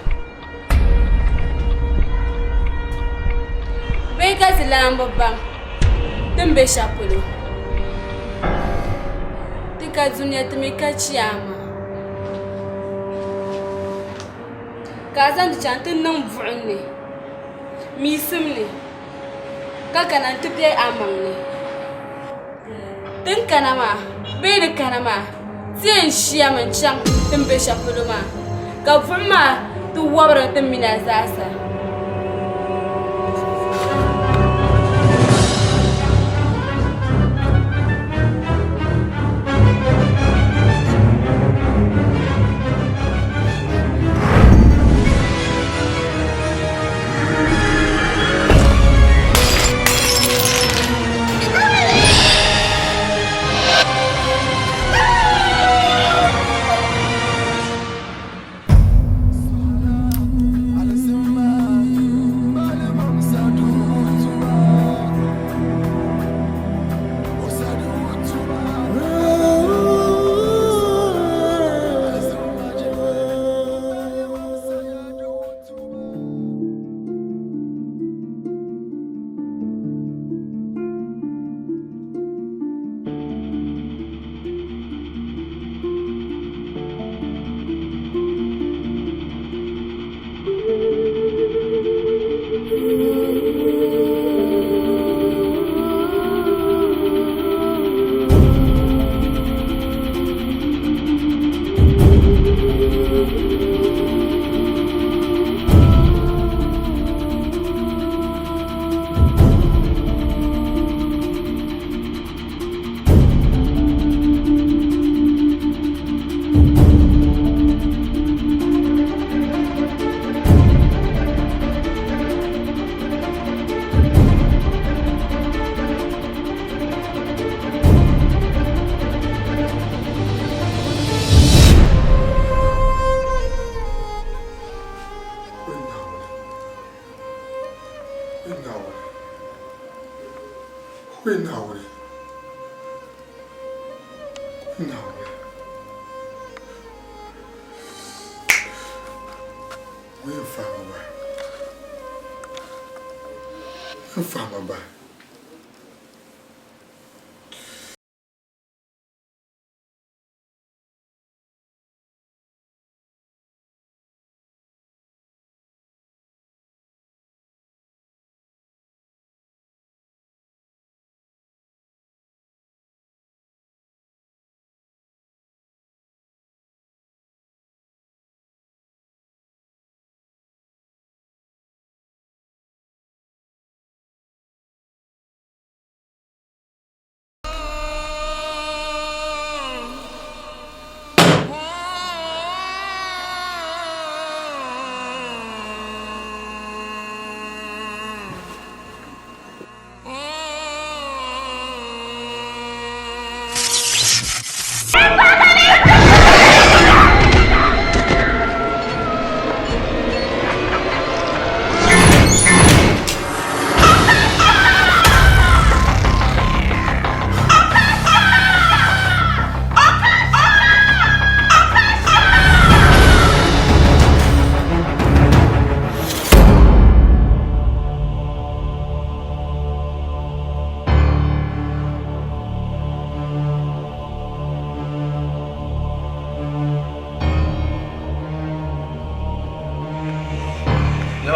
Beka zilamba bang. Tembe shapolo. Tika dunia tumika chiyama. Kazan chantin nan vu'ne. Misimne. Kaka nan tupe amangne. Tin kanama, bede kanama. Tien shiyaman chang tembe shapolo ma. Ka vu'ma tu wabra temina zasa.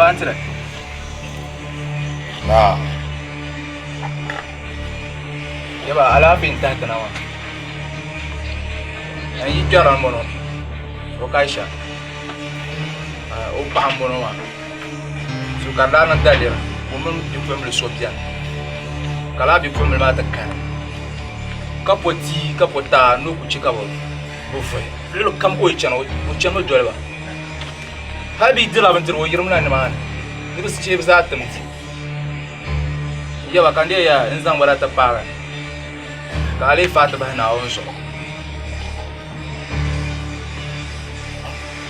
Antara. Nah. Ya ba ala binta tanawa. Ayi jaran mono. O kaisha. O pambono wa. Su kardana dalir. Umum di family sopia. Kala bi family ma takkan. Kapoti kapota no ku chika bo. Bo fe. Lelo kam o chano dolba. Habi dila bantir wo yirmna ni man ni bis ce bisa tamti yawa kan dai ya in zan bara ta fara
Kali Fatima na onso.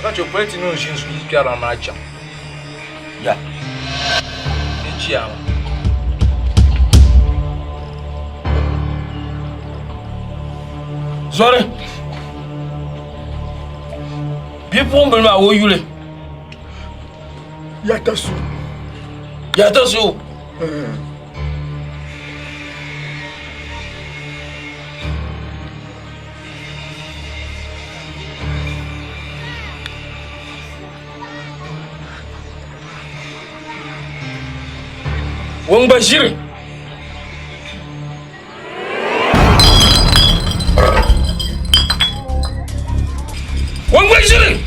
Kacho pweti no jinsu ikiara macha. Ya. Echiama.
Sorry. People will not owe you.
YATASU.
YATASU. Wong Bashir. Wong Bashir.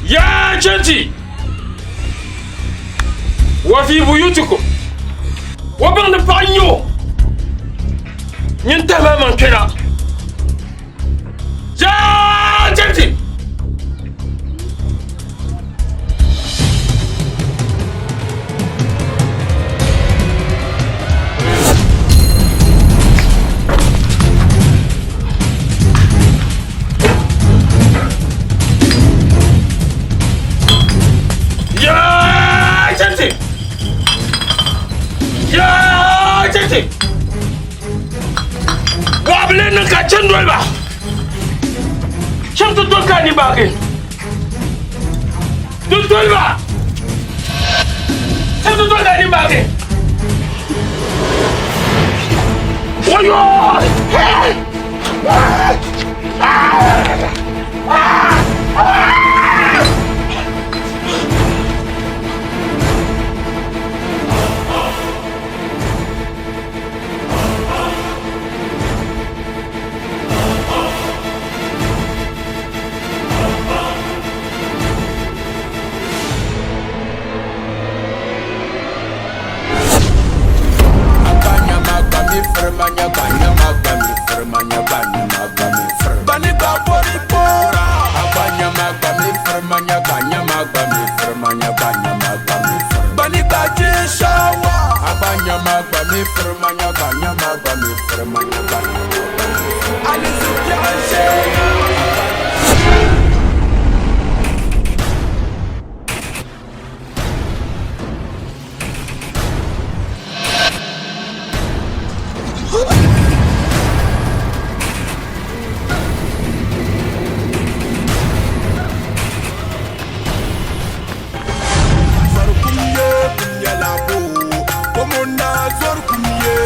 Ya Jenti. Wa fi buyutikum. Wa ban da panyo. Nyin tamaman kira. Ya Jenti. Wablen ka chendol ba. Cham to doka ni ba ke. Dol ba. Cham to doka ni ba ke. Oyo!
Kumye la bo, komona zor kumye.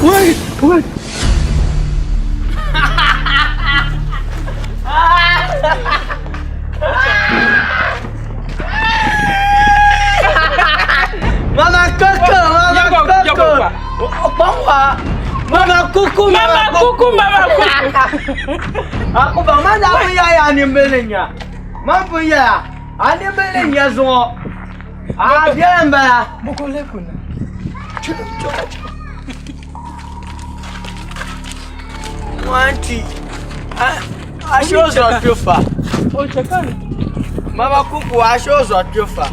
Wait.
Mama Coco. Mama Kuku. Aku bang mana punya ya ni belenya. Mana punya? Ani belenya zo. Dia mbak.
Boleh pun.
Wanti. Asho zo tufa.
Oh, cakap.
Mama Kuku asho zo tufa.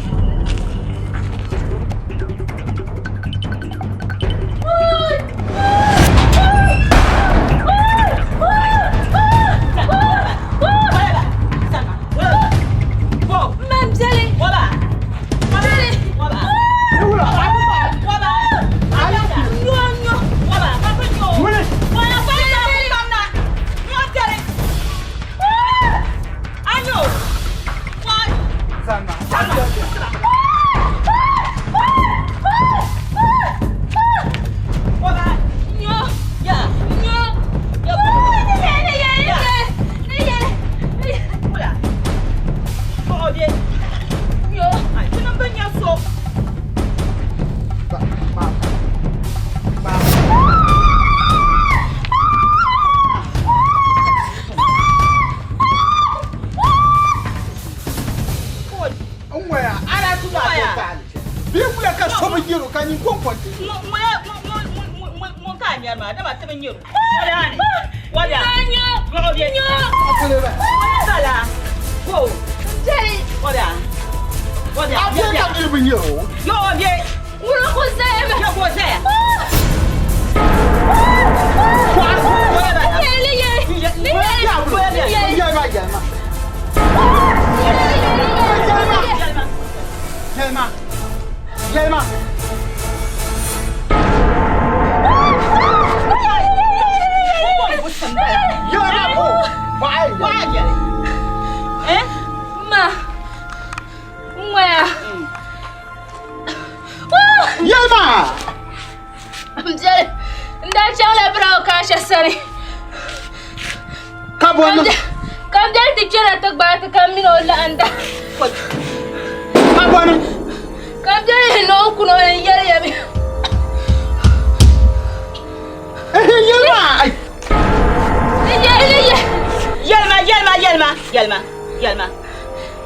Yelma.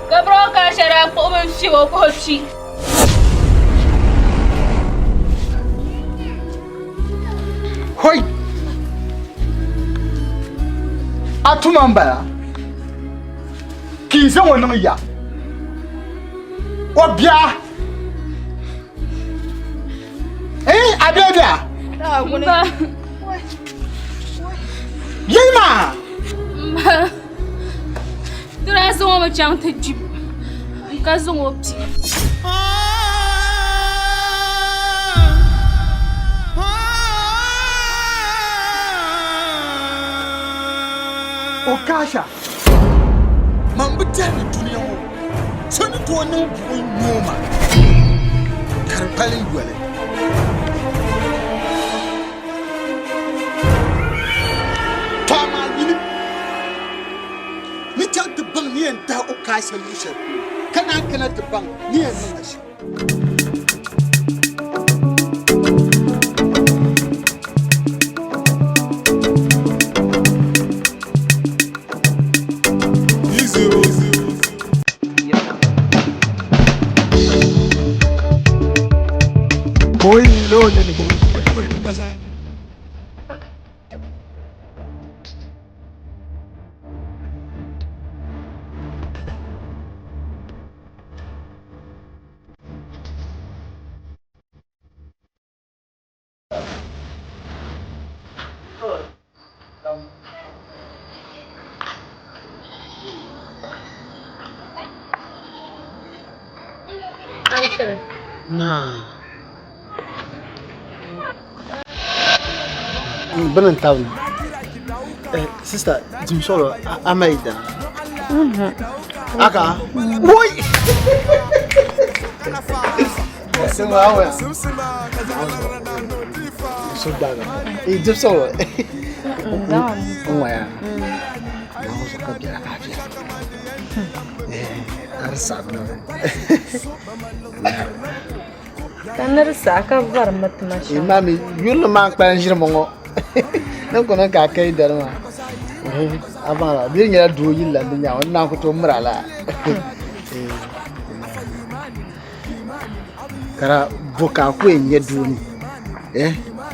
Kabro ka shara po mo siwo ko chi.
Hoi. Atumamba. Kiza wono ya. Obia. Abia. Yelma.
Dura zo mo chang te jib. Ka zo mo pti.
Okasha. Mambutani dunia wo. Soni to no boy nyoma. Karpale gwele. Tama yini. Ni tak de bang ni en da Okasha lushe. Kana de bang ni en nashi.
Boy, lo ni ko. Basa.
Nah. Benin town. Sister, Jim Solo, Amaida. Aka. Boy! so bad. It's just so. Why? Now so come here. Arsa no.
Kanar sa ka varmat masha.
Mami, yul man pa njir mongo. Non kono ka kai darma. Abana, bi ngira do yilla dunya wannan ko to murala. Kara boka ko enye duni.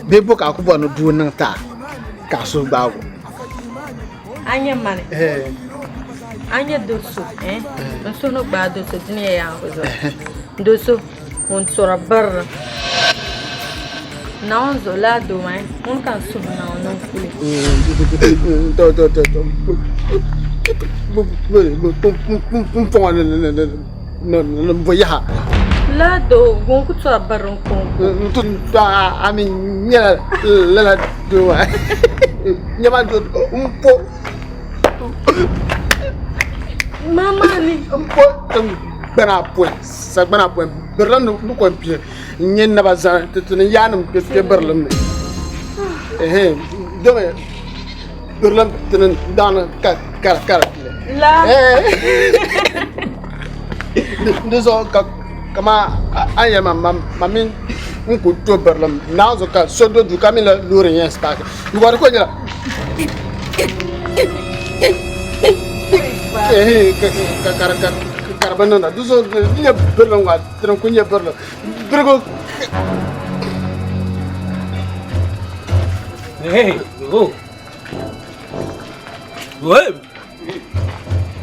Be boka ko bono du nan ta. Ka so bawo.
Anya mane. Anya dosu, Dosu no ba dosu dini ya ko. Dosu on sora bar. Não zolado, mas não canso não fui.
Não vou já.
Lá do bom que só barão com.
A minha lá do. Minha do pouco.
Mamãe.
Pouco. Bana point. Berlan no ko pie. Nyen na bazan tetun yanum ke berlan. Dome. Berlan tetun dan kar.
La.
Deso kama aya mamin ko to berlan. Nazo ka sodo du kamila lorin spa. Ngor ko nyala. Carbonana, dos linha berlão lá, tranquinha berlão. Bergo.
Hey, go.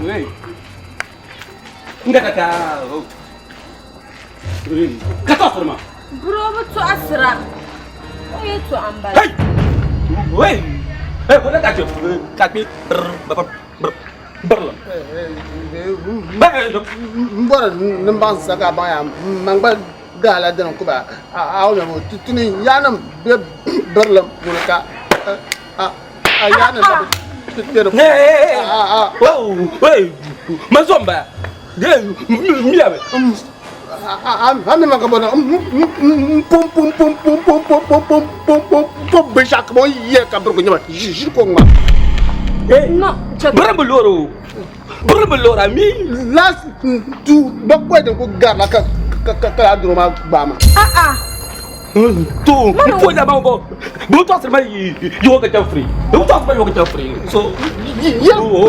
Hey. Enggak kakak. Kata forma.
Bro, betul asra. Oh itu ambal.
Hey. Boleh kacau. Kaki berlão.
Mbora nambang saka baya mangba gala dan ko ba awna mo tutuni yanam berlam bulka yana tutero
hey mazomba miabe
ami makabona pum bishak mo ye ka berko nyama jiko ma
no
berambuloro Bermelora mi
last tu bakwa de ko garla ka adroma bama
tu foi da mão bo to ser mai yo ka ta free eu to ser mai yo ka ta free so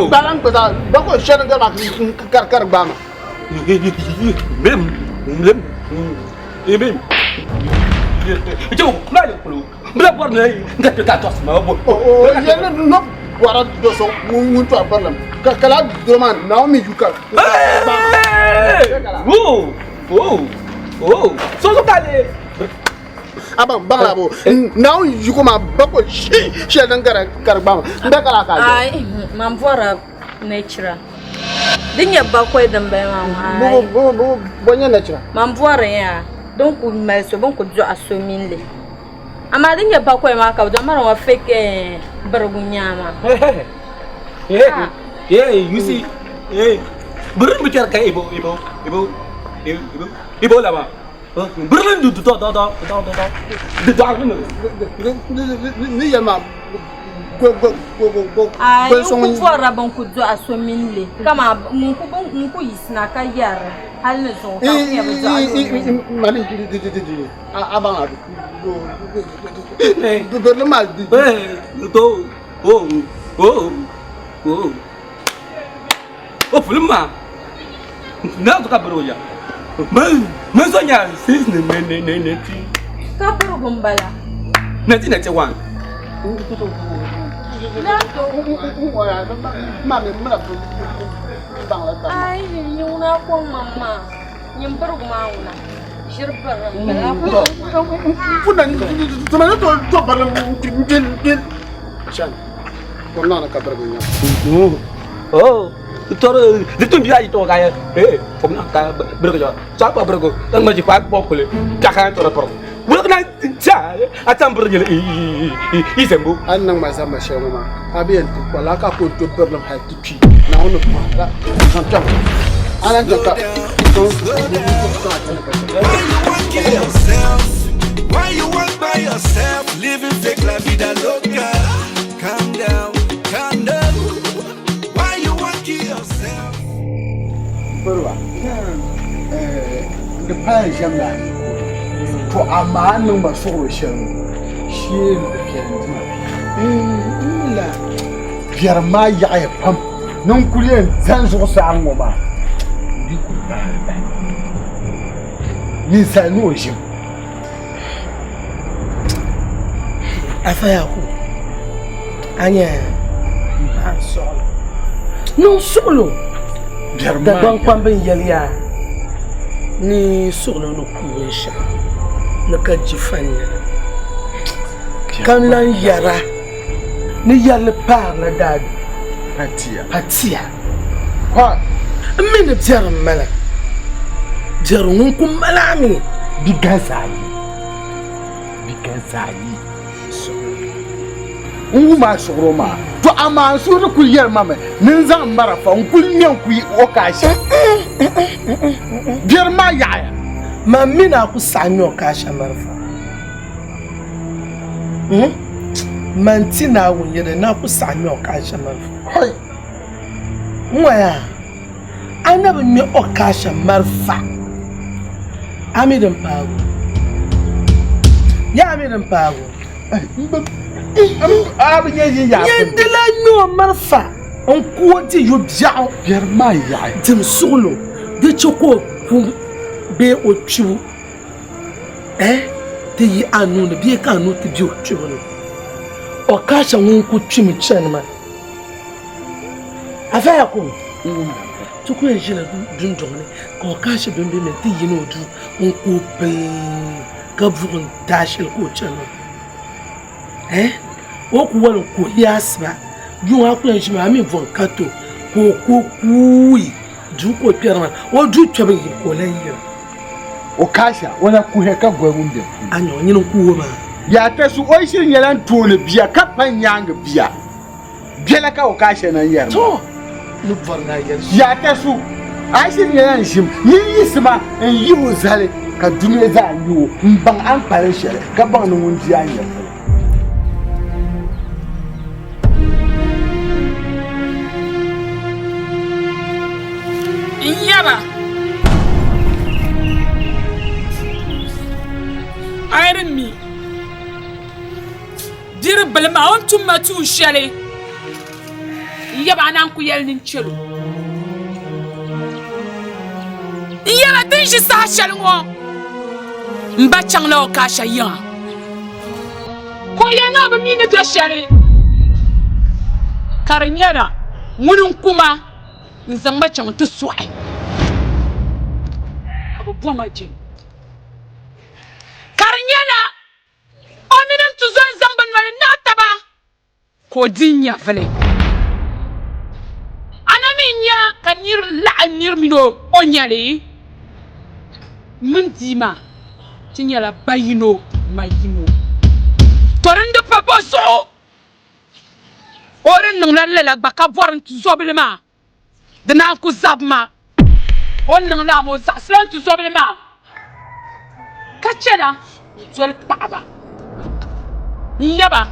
balang ko da bako shen garma kar bama
bem Jom, mana perlu? Berapa ni? Enggak ada tos mau.
Oh, ya no wara do so nguntu abalam. Kala doman Naomi yuka. So kale. Abang bangla bo. Now yuko ma bako shi dan karbama. Ndakala ka.
Ai, mamvora nature. Dinya bako dan be mama.
Bo bonya nature.
Mamvora ya. Donc mais so bon ko jo asominde. Amadi nya bako ma ka do mara wa fake bergunyama.
You see. Berun bicara kayak ibu lama. Berun du
ni ya ma
ai ku fora bon ku jo asominde. Kama munku yisna ka yara. Hal ne so ka ya ba jo asominde.
Mali abang berlemal
to fulma na to kabro ya man sonya sis ne
kabro gombala
na ti wan
na to
mami mala bangla ta
ai ni una ko mama nyim bergu mauna shirbar
punan tumana to baram gel chan korna na kabar gunya
Toro itu dia itu kayak pernah kayak berkerja siapa berkerja dan masih kuat pokoknya jangan toro per bukan cari acam berjalan sembuh
anang masa masih mama abian tu kalau aku tu berlam hati pi nah untuk mana macam anak jaka
Why you want
by yourself, living fake la vida loca. Calm down, calm down. Why you want to kill yourself?
Burwa. The plan jam la. For a man no ma solution. She the piano. La. Pierma ya pam. Non kulien zanzo sa ngoma. Di ku ba. Ni sa no jim.
Afaya ko. Anya. Solo. Non solo. Da ban kwambe yalia. Ni solo no kuwesha. Naka jifanya. Kan lan yara. Ni yalla parla dad. Hatia. Quoi? Mine tiara mala. Jaru nkum malami. Bigazai. Uma soroma. To ama so no kuyar mama. Ninza mbara fa nkul nyen kuyi okashi. Bierma yaya. Mamina ku sanyo okasha marfa. Mantina wunyere na ku sanyo okasha marfa. Hoy. Mwaya. Anabe mi okasha marfa. Amidan pago. Ya amidan pago. Yendela no marfa. On kuoti yo biao. Bierma yaya. Dim solo. De choko ku be ochu. Te yi anu ne bi ka anu te bi ochu no. Okasha wonku twimi chenma. Afaya ko. Tuku ejina dundone. Ko okasha bembe me te yi no du wonku pe ka vurun dashel ko chenma. Oku wala ko hiasba. Yu akwa ejima ami von kato. Ko kui. Du ko pierma. O du twebe ko la yi. Okasha wana kuheka gwemumbe. Anyo nyino kuwoma. YATASU oishi nyelan tole biya kapan yanga biya. Biela ka okasha na yerma. To. No varna yer. YATASU aishi nyelan shim. Yisma en yiwo zale ka dume za yiwo mbang an pare shere ka bang no wundi anya.
Yaba. Iron me. Dear Belma, on to Matu Shelley. Yaba Nanku yelling chillo. Yaba think she starts shelling on. Mbachang no kasha young. Koya no be mean to Shelley. Karinyana, Munum Kuma, Nzambachang to swine. Abu Bomaji. Karinyana. Ominam to zon zamban wale nataba. Kodinya vele. Anaminya kanir la nir mino onyale. Mundima. Tinyala bayino mayimo. Torendo paposo. Oren nang la baka voran tu zobilema. Dena ku zabma. On nang la mo zaslan tu zobilema. Kachena. Zol paba. Yaba.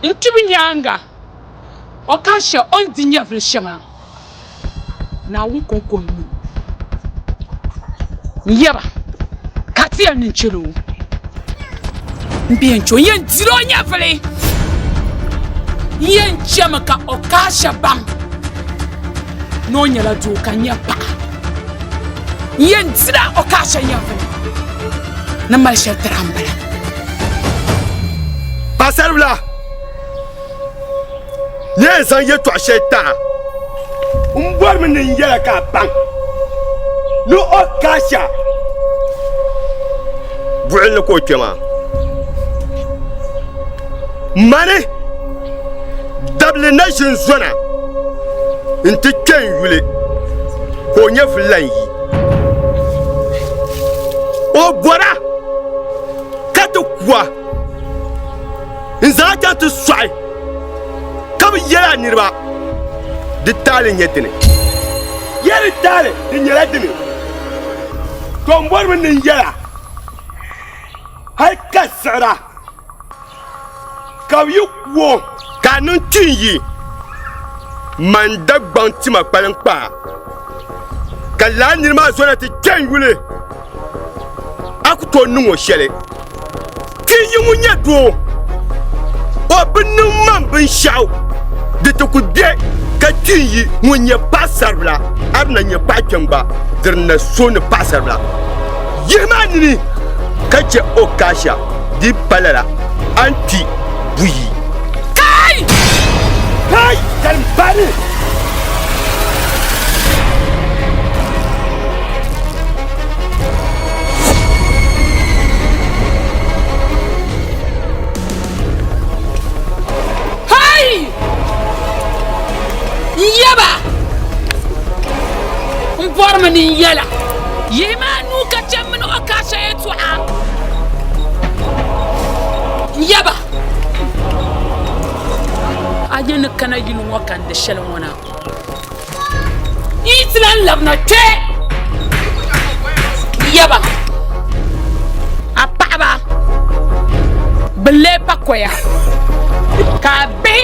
Intubi nyanga. Okasha on dinya vleshama. Na wukonko nu. Yaba. Katia ninchelo. Mbiencho yen diro nya vle. Yen chama ka okasha bang. No nyala du kanya pa. Yen dira okasha nya vle. Na malsha trambala.
Passer là. Yes, I yet to a shaitan. Woman in Yelaka Bank. No Okasha. Well, Coachema. Money. Double nation zona. Into Ken Willie. Konya Fly. Oh, Bora. Katukwa. Nzaka to strike. Come here, Nirba. The talent yet in it. Yet talent in your enemy. Come one in yellow. hai kasara ka yi wo ka nun tin yi man Dagbani ti ma kpalan kpa ka la ni ma zo na ti ken wule akuto nu wo shele tin yi munya do o bin man bin shaw de to ku de ka tin yi munya pasarla arna nya pakemba dirna so ne pasarla yemani kace okasha di palala anti buyi kai kalbani
yaba mpormani yala yema nuka jammin okasha yetu'a yaba ajin kana yin wakan da shalin wana itlan labna te yaba apaba bele pakoya ka be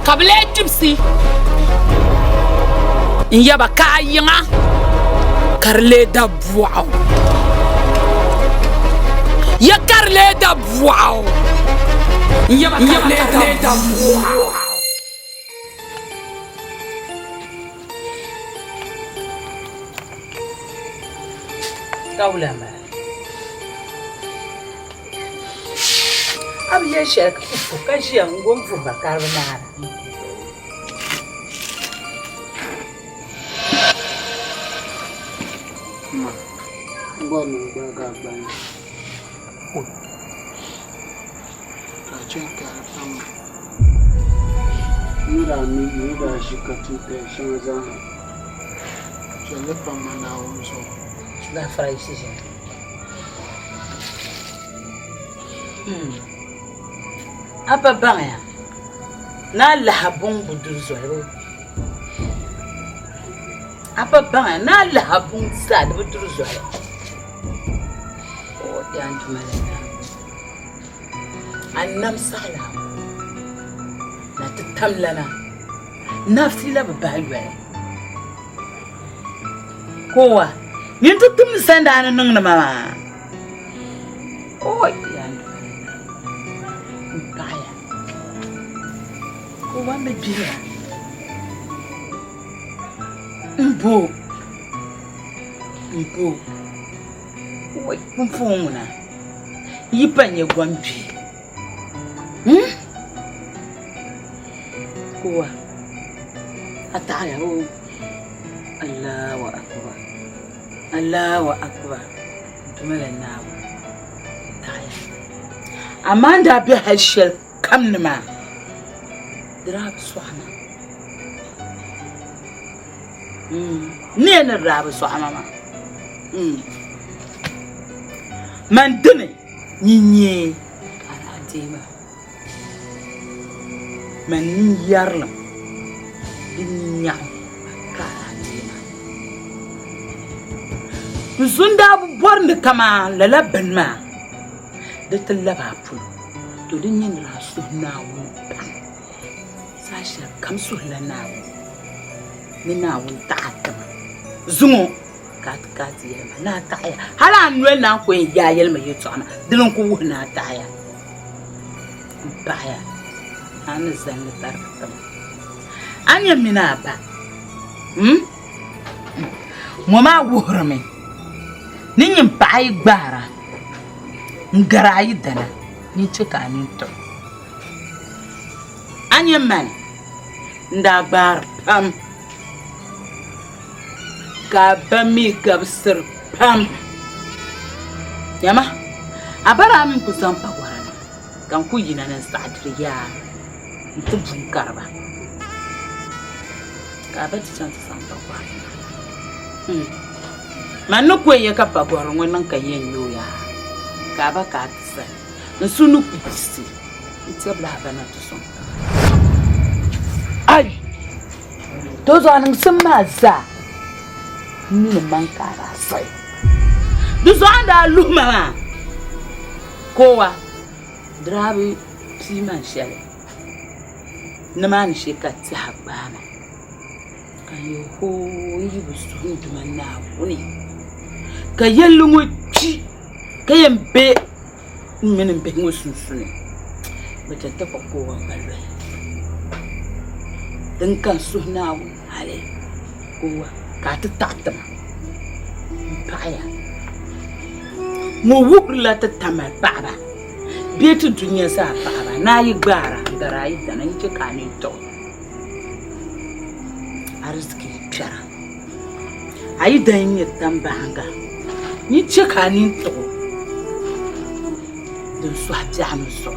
kabile tipsi yaba ka yinga karle da buao ya karle da buao yaba karle da buao
kaulama abiye shek ka jiya ngomfu bakarna
Dagbani Dagbani. Kachenka kama yura shikatuke shanza. Chelepa mana umso.
La fraisije. Apa bangya. Na lahabung buduzo. Apa bangya na lahabung sad buduzo. Yantumalena annam sala la tatamlana nafsi la babalwe kowa yin tutum sanda nan nan mama oh yantumalena baya kowa me bira mbo oi mfunguna yipanye gwampi kuwa ataya o Allahu akbar tumela nawo taya amanda bi hashel kamnima drab swahna ne na rab swahna ma man dine nyinye aradima man yarlam dinya karadima zunda borne kama lala benma de talaba pu to dinyin rasu nawo sasha kam suhla nawo ni nawo ta'atama zungo kat yelma na taya hala anwel na ko ya yelma yutama dilon ko wona taya baya an zan tarkatam anya mina ba mama wuhrame ninyin pai gbara ngarayi dana ni chika ni to anya man nda gbar pam ka bami gabsir pam yama abara min kusan pagwarana kan ku yina nan sadriya ntubun karba ka ba ti san pagwarana manu ko ye ka pagwarana wannan kan yen yoya ka ba ka tsa nsunu kupisi ntebla bana to son ai to zo nan sun maza ni man kara sai Duzanda luma. Kowa. Drabi piman shele. Naman sheka tsabama. Kayo ho yi busu ndumana woni. Kayelungu chi. Kayembe menen be ngosusune. Betata ko kowa balwe. Dan kan suhnawo hale. Kowa ka ta tatama. Paya. Mo wukla ta tamal baba. Bietu dunya sa baba na yi gbara garai da nan ki kane to. Arziki pyara. Ayi dan yi tambanga. Ni ci kane to. Dan su hajja so.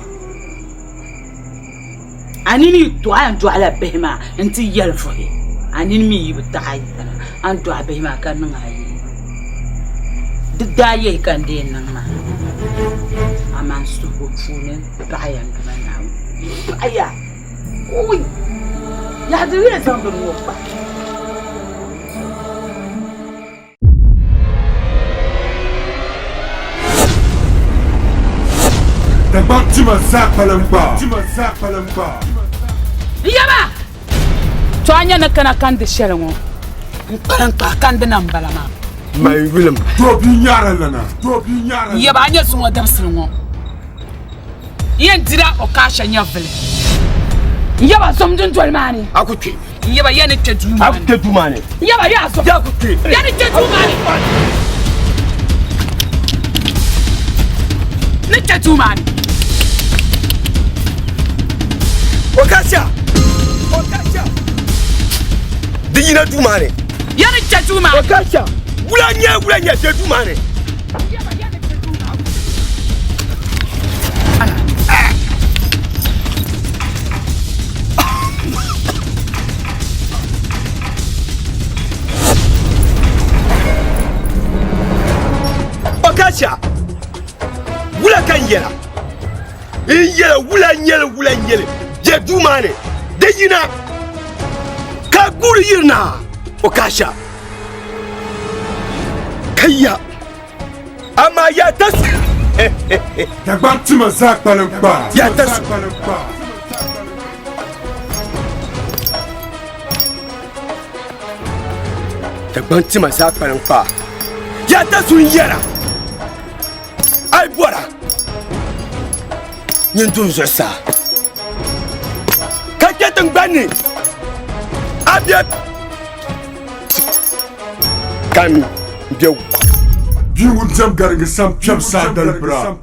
Anini to ayan to ala behma anti yalfo. Anini mi yibta ayi an to behma kan nan ayi. Daye kan den nan ma ama su ko fune bayan kuma na aya oi ya dire zan da mu ba
da baktima zapalampa
yaba to anya na kana kan da shelmo kan da nan balama
my Willem dobi nyara lana
yaba anya su mo dabsir ngo yen dira o ka shanya vele yaba somdun tolmani
akuti
yaba yen tedu mani yaba ya so
akuti
yen tedu mani ne tedu mani
okasha dina du mani
yen tedu mani
okasha Wulanya tedu mani. Okasha. Wula kan yela. Yela wulanya tedu mani. Dejina. Ka guru yirna. Okasha. Kaya ama YATASU Dagbani zapalampa YATASU Dagbani zapalampa YATASU yera ai bora nyindun zosa kake Dagbani abia kami Biu. You will jump getting some jump side bra.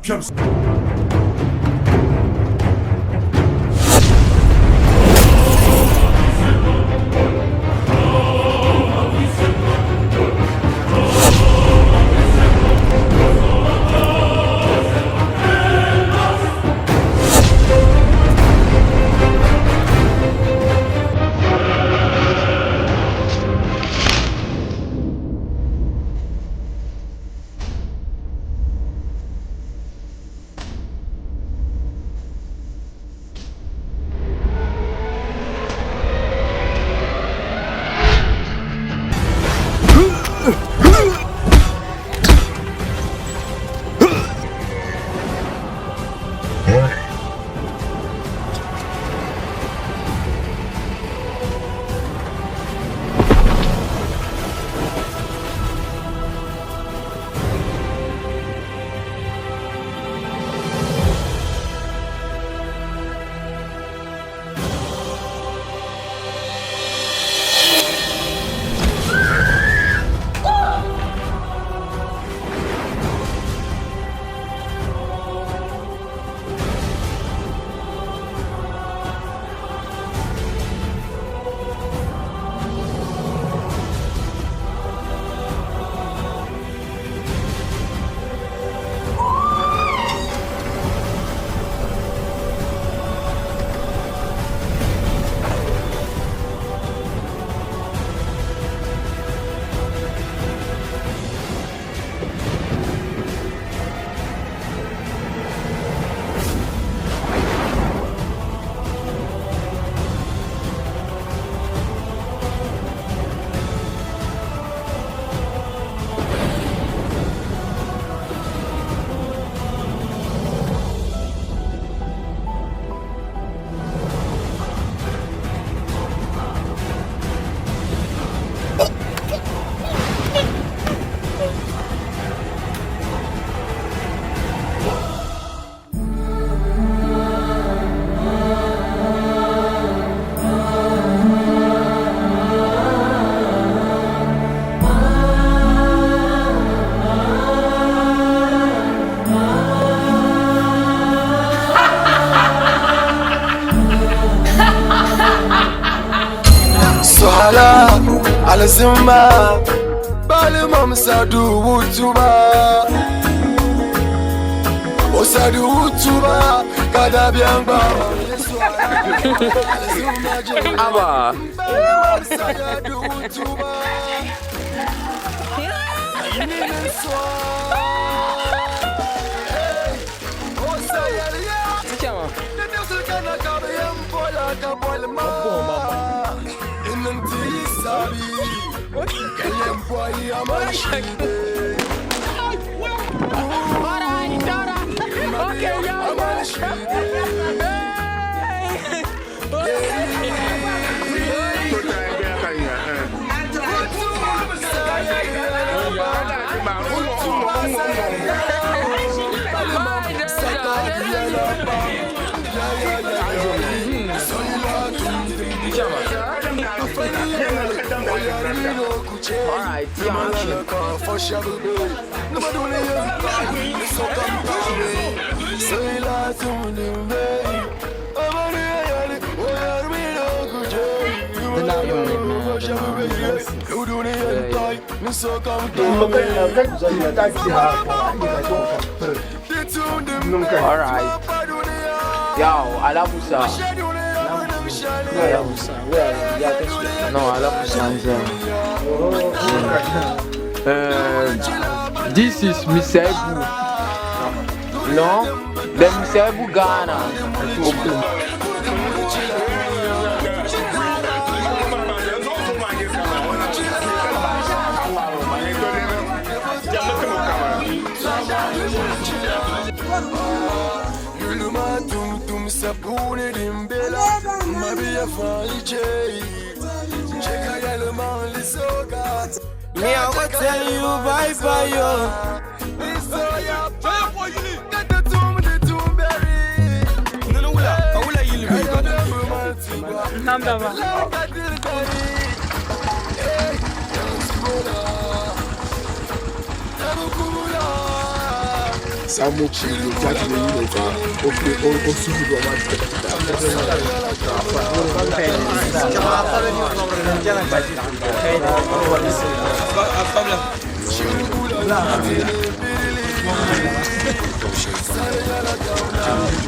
Swala Alazimba Bale mam sadu utuba Osadu utuba Kada biangba
Aba
Sadu utuba
Alright, Alright. Yo, Alabusa. No, Alabusa is this is Mr. Ebu. No? The Mr. Ebu Ghana.
Me, I will tell you bye bye, yo.
Samo Chilo, Jackie, you know, okay, or Subu,